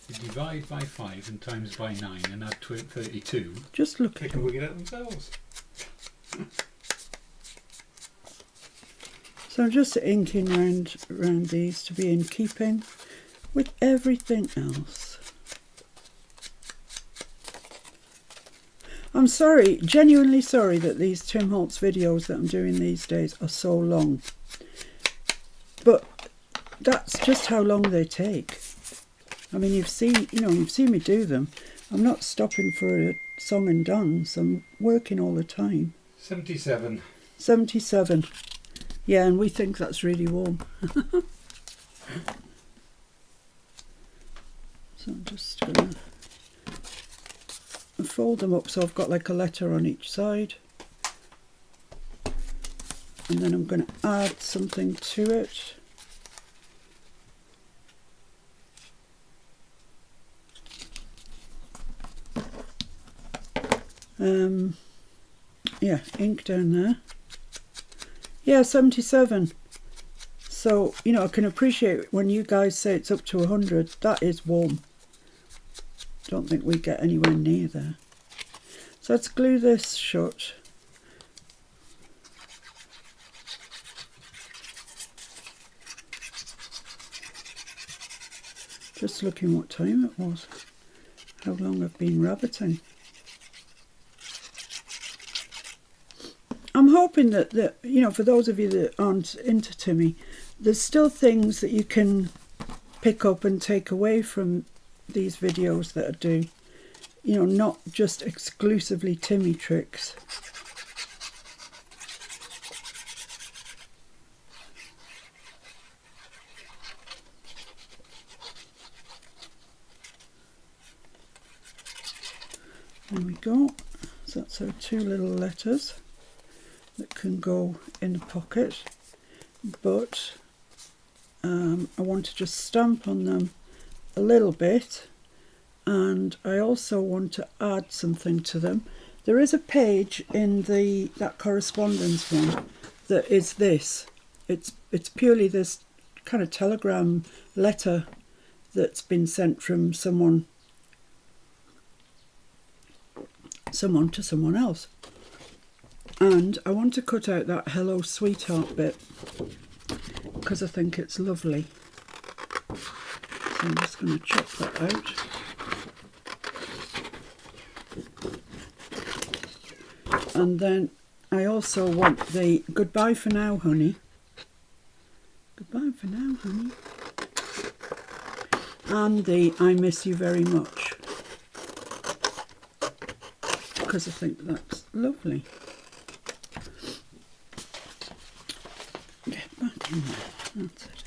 You divide by 5 and times by 9 and add 32. Just look. They can work it out themselves. So I'm just inking round these to be in keeping with everything else. I'm sorry, genuinely sorry that these Tim Holtz videos that I'm doing these days are so long. But that's just how long they take. I mean, you've seen me do them. I'm not stopping for a song and dance. I'm working all the time. 77. 77. Yeah, and we think that's really warm. So I'm just going to fold them up so I've got like a letter on each side. And then I'm going to add something to it. Yeah, ink down there. Yeah, 77. So, you know, I can appreciate when you guys say it's up to 100. That is warm. Don't think we get anywhere near there. So let's glue this shut. Just looking what time it was. How long I've been rabbiting. hoping that you know, for those of you that aren't into Timmy, there's still things that you can pick up and take away from these videos that I do. You know, not just exclusively Timmy tricks. There we go. So that's our 2 little letters that can go in a pocket, but I want to just stamp on them a little bit, and I also want to add something to them. There is a page in that correspondence one that is this. It's purely this kind of telegram letter that's been sent from someone to someone else, and I want to cut out that hello sweetheart bit because I think it's lovely. So I'm just going to chop that out, and then I also want the goodbye for now honey, goodbye for now honey, and the I miss you very much, because I think that's lovely. Get back in there. That's it.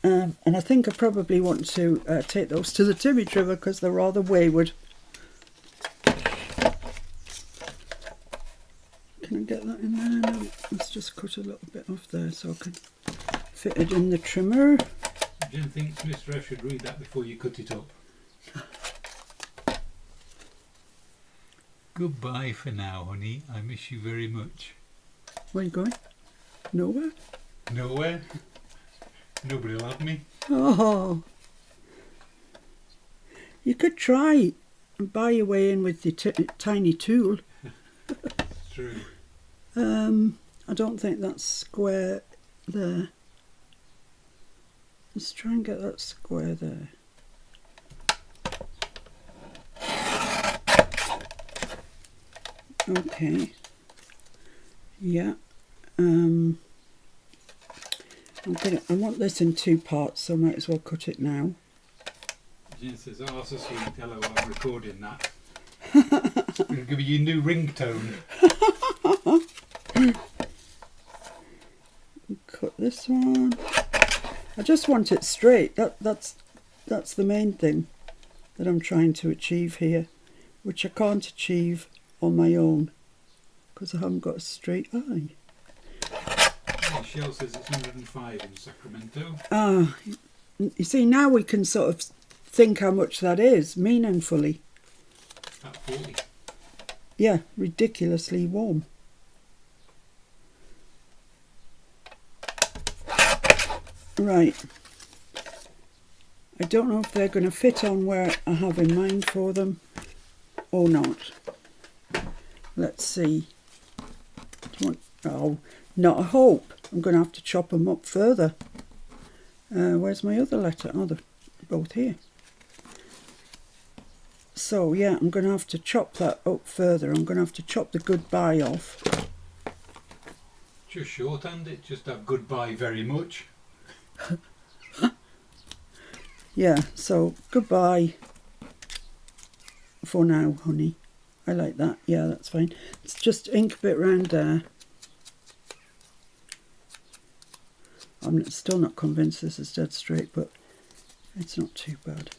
And I think I probably want to take those to the Timmy trimmer because they're rather wayward. Can I get that in there? No. Let's just cut a little bit off there so I can fit it in the trimmer. Do you think Mr. F should read that before you cut it up? Goodbye for now, honey. I miss you very much. Where are you going? Nowhere? Nowhere. Nobody will have me. Oh. You could try and buy your way in with your tiny tool. It's true. I don't think that's square there. Let's try and get that square there. Okay. Yeah. I want this in 2 parts, so I might as well cut it now. Jen says, oh, so sweet, hello, I'm recording that. I'm going to give you a new ringtone. Cut this one. I just want it straight. That's the main thing that I'm trying to achieve here, which I can't achieve on my own because I haven't got a straight eye. Michelle says it's 105 in Sacramento. Ah, you see, now we can sort of think how much that is meaningfully. About 40. Yeah, ridiculously warm. Right. I don't know if they're going to fit on where I have in mind for them or not. Let's see. Do you want, oh, not a hope. I'm going to have to chop them up further. Where's my other letter? Oh, they're both here. So, yeah, I'm going to have to chop that up further. I'm going to have to chop the goodbye off. Just shorthand it, just have goodbye very much. Yeah, so goodbye for now, honey. I like that. Yeah, that's fine. It's just ink a bit round there. I'm still not convinced this is dead straight, but it's not too bad.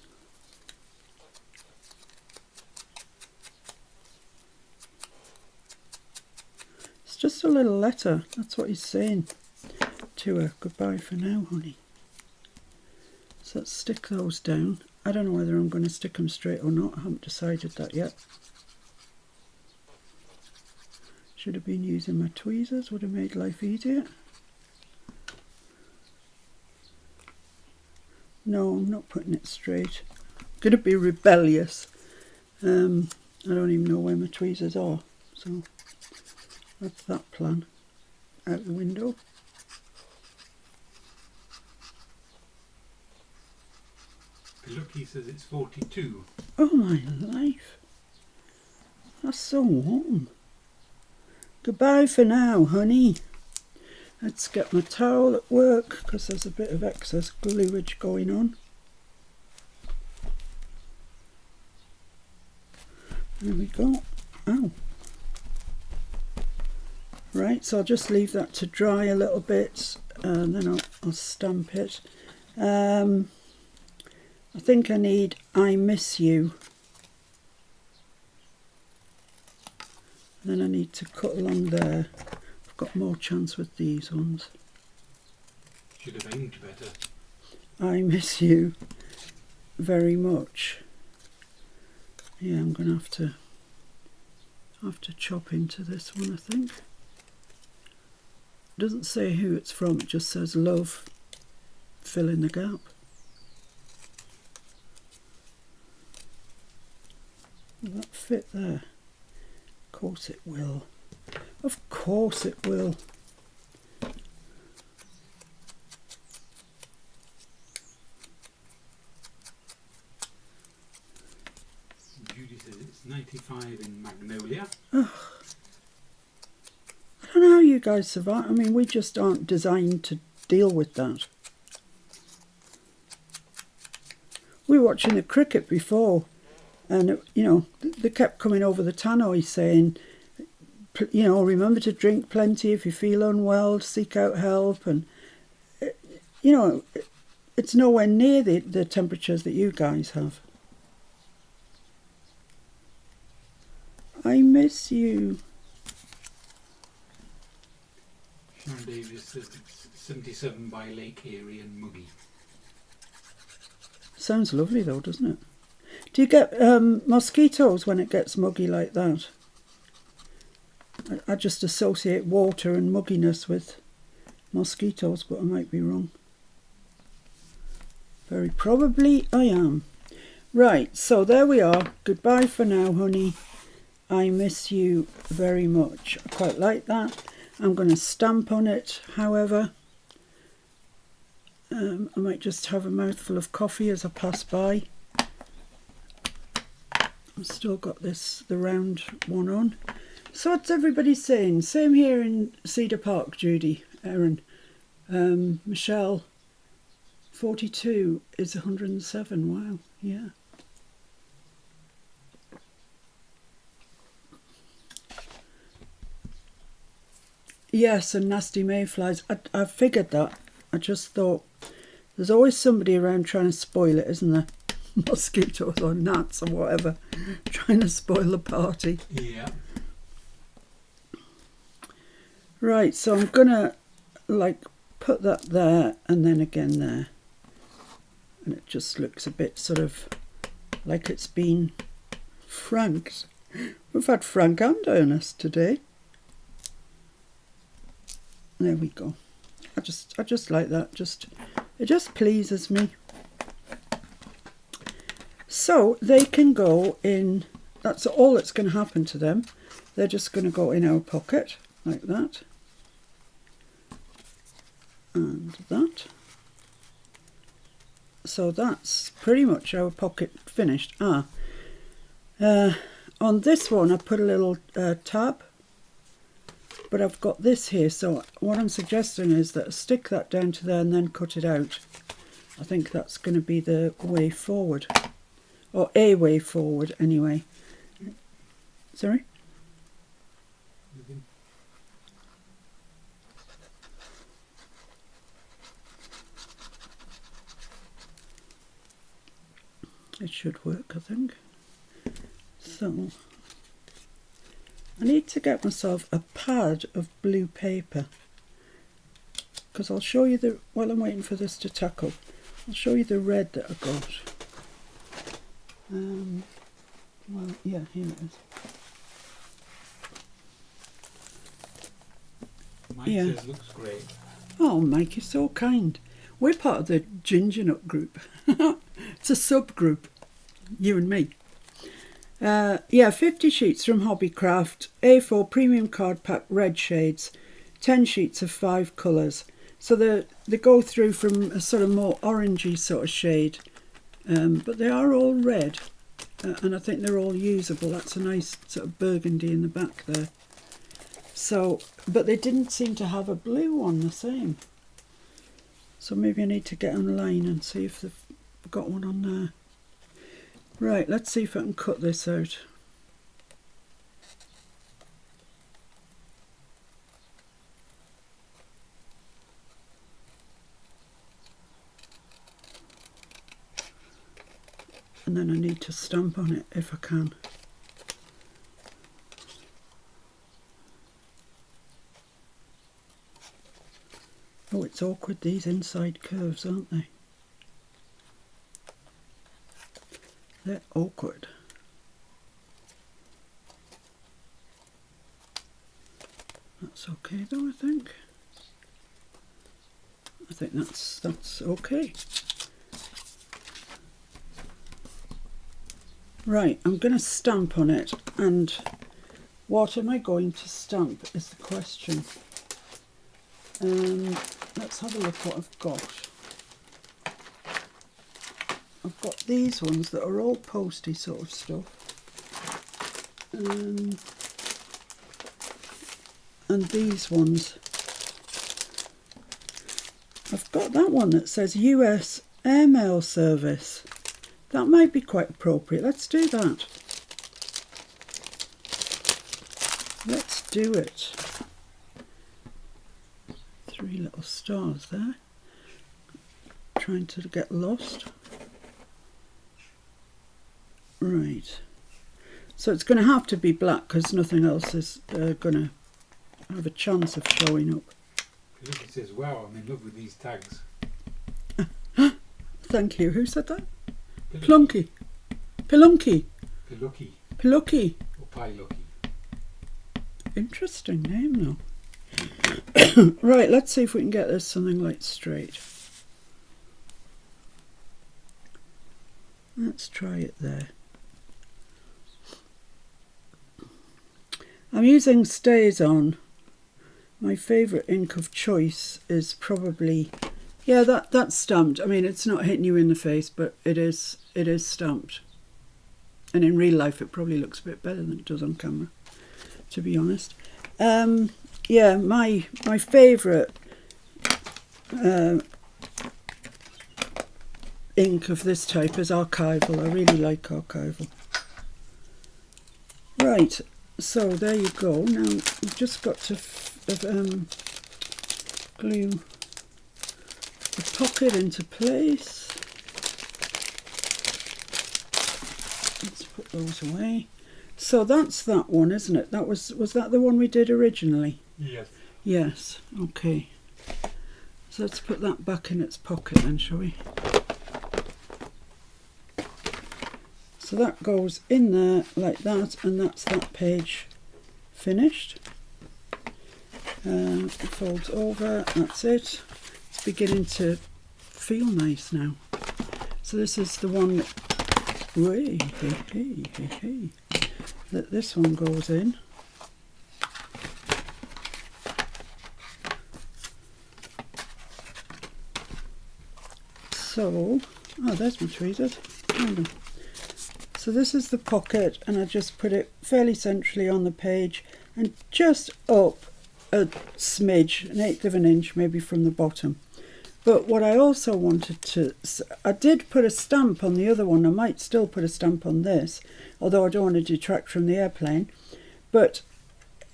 It's just a little letter. That's what he's saying to her. Goodbye for now, honey. So let's stick those down. I don't know whether I'm going to stick them straight or not. I haven't decided that yet. Should have been using my tweezers. Would have made life easier. No, I'm not putting it straight. I'm going to be rebellious. I don't even know where my tweezers are. So that's that plan out the window. Lucky says it's 42. Oh my life. That's so warm. Goodbye for now, honey. Let's get my towel at work because there's a bit of excess gluage going on. There we go. Oh. Right, so I'll just leave that to dry a little bit and then I'll stamp it. I think I need I Miss You. Then I need to cut along there. I've got more chance with these ones. Should have aimed better. I miss you very much. Yeah, I'm going to have to chop into this one, I think. It doesn't say who it's from, it just says love, fill in the gap. Will that fit there? Of course it will. Of course it will. Judy says it's 95 in Magnolia. I don't know how you guys survive. I mean, we just aren't designed to deal with that. We were watching the cricket before, and you know, they kept coming over the tannoy saying, you know, remember to drink plenty if you feel unwell, seek out help, and you know, it's nowhere near the temperatures that you guys have. I miss you. Sharon Davis says it's 77 by Lake Erie and muggy. Sounds lovely though, doesn't it? Do you get mosquitoes when it gets muggy like that? I just associate water and mugginess with mosquitoes, but I might be wrong. Very probably I am. Right, so there we are. Goodbye for now, honey. I miss you very much. I quite like that. I'm going to stamp on it, however. I might just have a mouthful of coffee as I pass by. I've still got the round one on. So what's everybody saying? Same here in Cedar Park, Judy, Erin. Michelle, 42 is 107. Wow, yeah. Yes, and nasty mayflies. I figured that. I just thought there's always somebody around trying to spoil it, isn't there? Mosquitoes or gnats or whatever, trying to spoil the party. Yeah. Right, so I'm gonna like put that there and then again there, and it just looks a bit sort of like it's been franked. We've had Frank and Ernest today. There we go. I just like that. It just pleases me. So they can go in. That's all that's going to happen to them. They're just going to go in our pocket like that, and that. So that's pretty much our pocket finished. On this one, I put a little tab. But I've got this here, so what I'm suggesting is that I stick that down to there and then cut it out. I think that's going to be the way forward. Or a way forward, anyway. Sorry? It should work, I think. So I need to get myself a pad of blue paper, because I'll show you while I'm waiting for this to tackle, I'll show you the red that I got. Well, yeah, here it is. Mike says looks great. Oh, Mike, you're so kind. We're part of the Ginger Nut group. It's a subgroup, you and me. 50 sheets from Hobbycraft, A4 premium card pack, red shades, 10 sheets of 5 colours. So they go through from a sort of more orangey sort of shade, but they are all red, and I think they're all usable. That's a nice sort of burgundy in the back there. So, but they didn't seem to have a blue one the same. So maybe I need to get online and see if they've got one on there. Right, let's see if I can cut this out. And then I need to stamp on it if I can. Oh, it's awkward, these inside curves, aren't they? They're awkward. That's okay though, I think. I think that's okay. Right, I'm going to stamp on it, and what am I going to stamp is the question. Let's have a look what I've got. I've got these ones that are all posty sort of stuff. And these ones. I've got that one that says US airmail service. That might be quite appropriate. Let's do that. Let's do it. 3 little stars there. Trying to get lost. Right. So it's going to have to be black because nothing else is going to have a chance of showing up. Look, it says, wow, I'm in love with these tags. Thank you. Who said that? Plunky. Pilunky. Pilucky. Pilucky. Or Pilucky. Interesting name though. Right, let's see if we can get this something like straight. Let's try it there. I'm using Stays On. My favourite ink of choice is probably, yeah, that's stamped. I mean, it's not hitting you in the face, but it is stamped. And in real life, it probably looks a bit better than it does on camera, to be honest. Yeah, my favourite ink of this type is archival. I really like archival. Right, so there you go. Now we've just got to glue the pocket into place. Let's put those away. So that's that one, isn't it? That was that the one we did originally? Yes. Yes, okay. So let's put that back in its pocket then, shall we? So that goes in there like that, and that's that page finished. It folds over, that's it. It's beginning to feel nice now. So this is the one that this one goes in. So, oh, there's my tweezers. So this is the pocket, and I just put it fairly centrally on the page and just up a smidge, 1/8 of an inch maybe from the bottom. But what I also wanted to, I did put a stamp on the other one. I might still put a stamp on this, although I don't want to detract from the airplane. But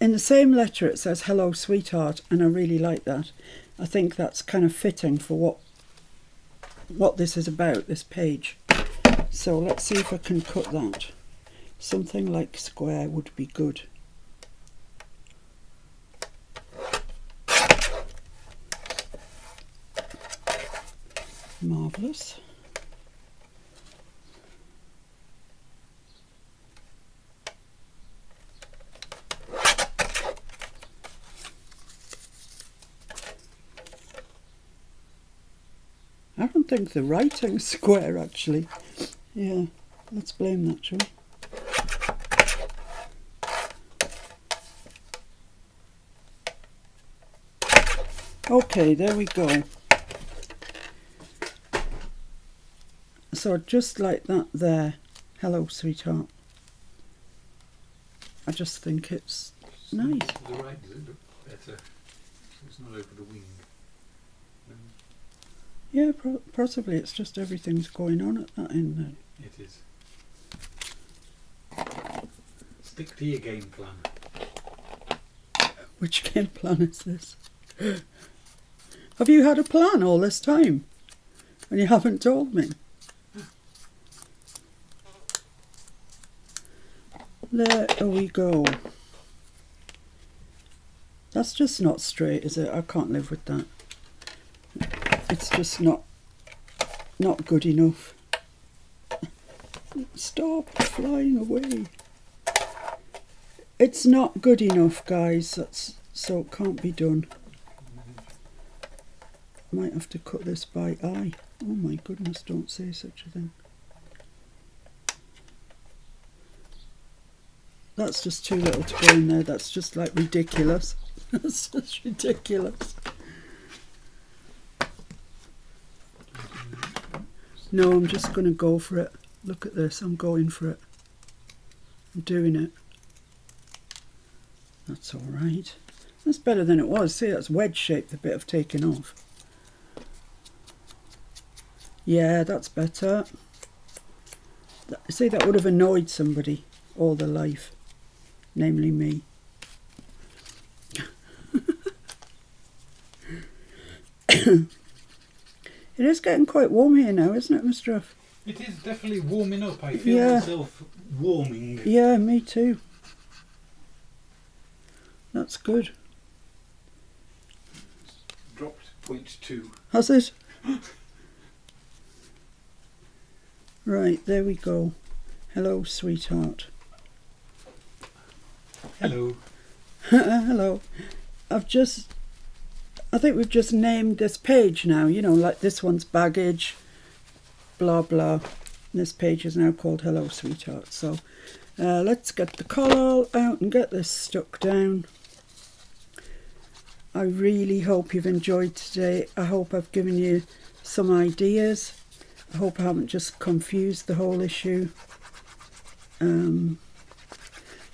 in the same letter it says hello sweetheart, and I really like that. I think that's kind of fitting for what this is about, this page. So let's see if I can cut that. Something like square would be good. Marvellous. I don't think the writing's square actually. Yeah, let's blame that, shall we? Okay, there we go. So just like that there. Hello, sweetheart. I just think it's Nice. To the right, does it look better? So it's not over the wing. Yeah, possibly it's just everything's going on at that end then. It is. Stick to your game plan. Which game plan is this? Have you had a plan all this time? And you haven't told me? There we go. That's just not straight, is it? I can't live with that. It's just not good enough. Stop flying away. It's not good enough, guys. So it can't be done. I might have to cut this by eye. Oh my goodness, don't say such a thing. That's just too little to go in there. That's just like ridiculous. That's just ridiculous. No, I'm just going to go for it. Look at this, I'm going for it. I'm doing it. That's all right. That's better than it was. See, that's wedge shaped, the bit I've taken off. Yeah, that's better. See, that would have annoyed somebody all their life, namely me. It is getting quite warm here now, isn't it, Mr. F? It is definitely warming up. I feel myself warming. Yeah, me too. That's good. Dropped 0.2. Has it? Right, there we go. Hello, sweetheart. Hello. Hello. I think we've just named this page now, you know, like this one's baggage, blah, blah. This page is now called Hello, Sweetheart. So let's get the collar out and get this stuck down. I really hope you've enjoyed today. I hope I've given you some ideas. I hope I haven't just confused the whole issue. And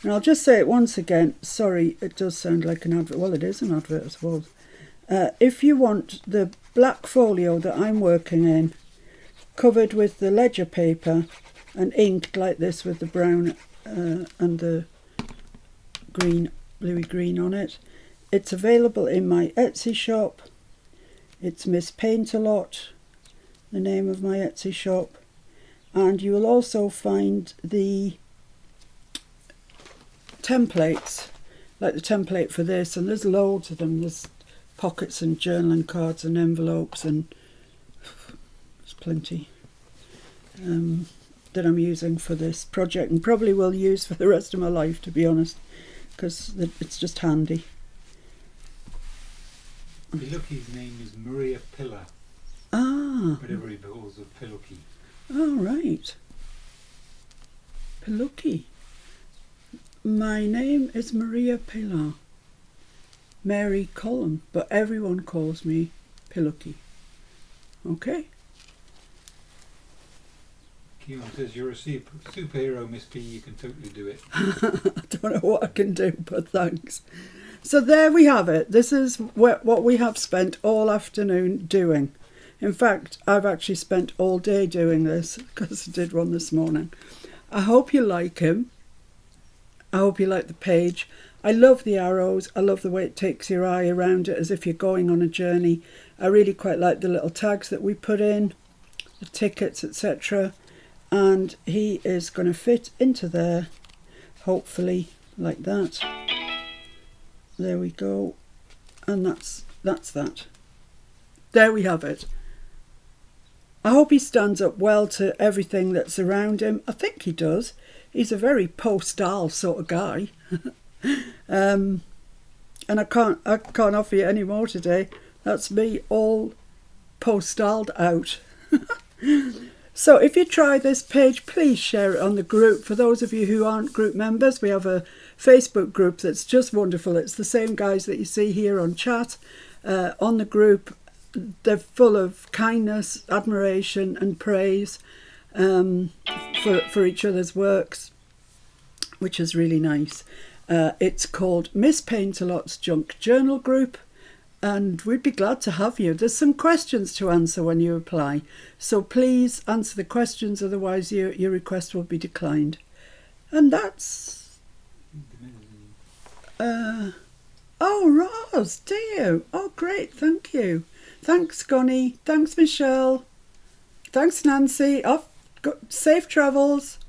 I'll just say it once again. Sorry, it does sound like an advert. Well, it is an advert, I suppose. If you want the black folio that I'm working in, covered with the ledger paper and inked like this with the brown and the green, bluey green on it, it's available in my Etsy shop. It's Miss Paint-A-Lot, the name of my Etsy shop. And you will also find the templates, like the template for this, and there's loads of them. There's pockets and journaling cards and envelopes, and there's plenty that I'm using for this project, and probably will use for the rest of my life, to be honest, because it's just handy. Pilucky's name is Maria Pillar. Ah. Whatever he calls of Pilucky. Oh, right. Pilucky. My name is Maria Pilar. Mary Collum, but everyone calls me Pilucky. Okay? Keon says you're a superhero, Miss P, you can totally do it. I don't know what I can do, but thanks. So there we have it. This is what we have spent all afternoon doing. In fact, I've actually spent all day doing this because I did one this morning. I hope you like him. I hope you like the page. I love the arrows. I love the way it takes your eye around it as if you're going on a journey. I really quite like the little tags that we put in, the tickets, etc. And he is going to fit into there, hopefully, like that. There we go. And that's that. There we have it. I hope he stands up well to everything that's around him. I think he does. He's a very Postale sort of guy. And I can't offer you any more today. That's me all postaled out. So if you try this page, please share it on the group. For those of you who aren't group members, we have a Facebook group that's just wonderful. It's the same guys that you see here on chat. On the group, they're full of kindness, admiration and praise for each other's works, which is really nice. It's called Miss Paint-A-Lot's Junk Journal Group, and we'd be glad to have you. There's some questions to answer when you apply, so please answer the questions, otherwise your request will be declined. And that's... oh, Roz, do you? Oh, great, thank you. Thanks, Connie. Thanks, Michelle. Thanks, Nancy. Safe travels.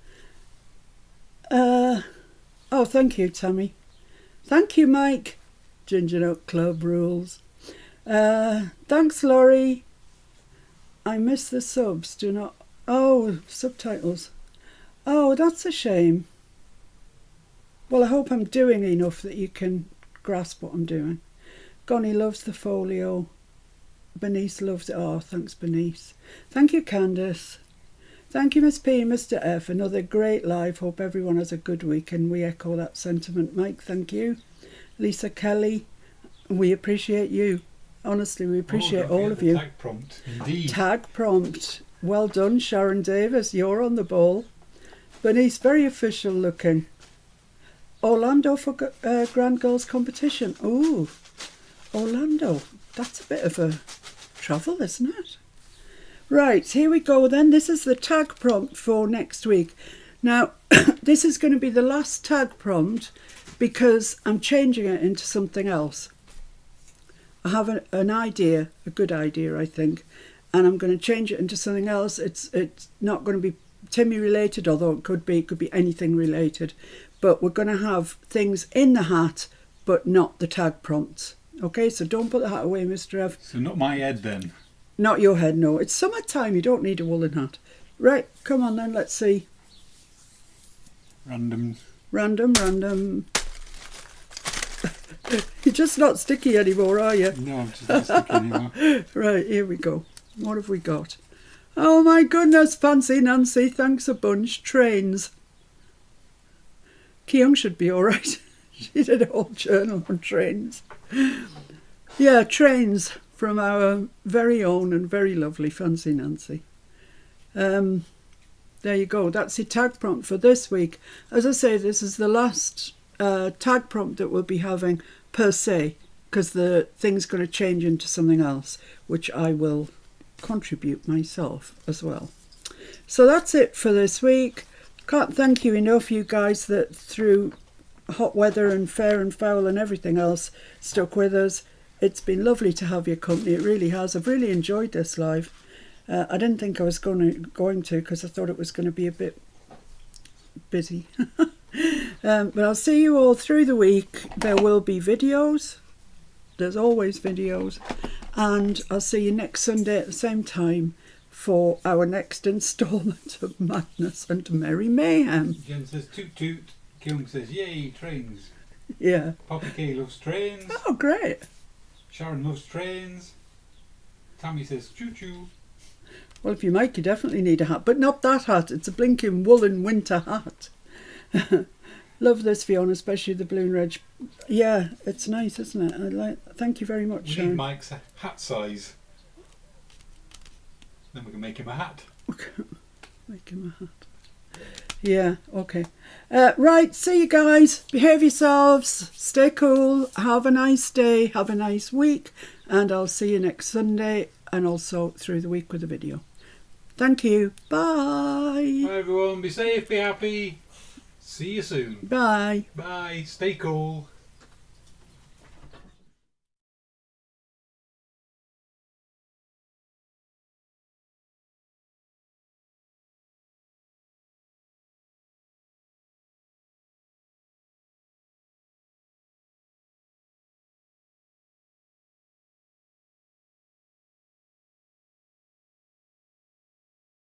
Oh, thank you, Tammy. Thank you, Mike. Ginger Nut Club rules. Thanks, Laurie. I miss the subs. Do not... Oh, subtitles. Oh, that's a shame. Well, I hope I'm doing enough that you can grasp what I'm doing. Connie loves the folio. Bernice loves it. Oh, thanks, Bernice. Thank you, Candice. Thank you, Miss P and Mr. F. Another great live. Hope everyone has a good week, and we echo that sentiment. Mike, thank you. Lisa Kelly, we appreciate you. Honestly, we appreciate all of you. Tag prompt, indeed. Tag prompt. Well done, Sharon Davis. You're on the ball. Bernice, very official looking. Orlando for Grand Girls competition. Ooh, Orlando. That's a bit of a travel, isn't it? Right, here we go then. This is the tag prompt for next week. Now, this is going to be the last tag prompt because I'm changing it into something else. I have an idea, a good idea, I think, and I'm going to change it into something else. It's not going to be Timmy related, although it could be anything related. But we're going to have things in the hat, but not the tag prompts. Okay, so don't put the hat away, Mr. F. So not my head then? Not your head, no. It's summertime, you don't need a woolen hat. Right, come on then, let's see. Random. You're just not sticky anymore, are you? No, I'm just not sticky anymore. Right, here we go. What have we got? Oh my goodness, Fancy Nancy, thanks a bunch. Trains. Kyung should be all right. She did a whole journal on trains. Yeah, trains from our very own and very lovely Fancy Nancy. There you go. That's the tag prompt for this week. As I say, this is the last tag prompt that we'll be having per se, because the thing's going to change into something else, which I will contribute myself as well. So that's it for this week. Can't thank you enough, you guys, that through hot weather and fair and foul and everything else stuck with us. It's been lovely to have your company. It really has. I've really enjoyed this live. I didn't think I was going to because I thought it was going to be a bit busy. But I'll see you all through the week. There will be videos. There's always videos. And I'll see you next Sunday at the same time for our next instalment of Madness and Merry Mayhem. Jen says toot toot. Kyung says yay, trains. Yeah. Poppy K loves trains. Oh, great. Sharon loves trains. Tammy says choo choo. Well, if you make, you definitely need a hat, but not that hat. It's a blinking woolen winter hat. Love this, Fiona, especially the blue and red. Yeah, it's nice, isn't it? Thank you very much, We Sharon. need Mike's hat size. Then we can make him a hat. Make him a hat. Yeah, okay. Right, see you guys. Behave yourselves. Stay cool. Have a nice day. Have a nice week. And I'll see you next Sunday and also through the week with a video. Thank you. Bye. Bye everyone. Be safe. Be happy. See you soon. Bye. Bye. Stay cool.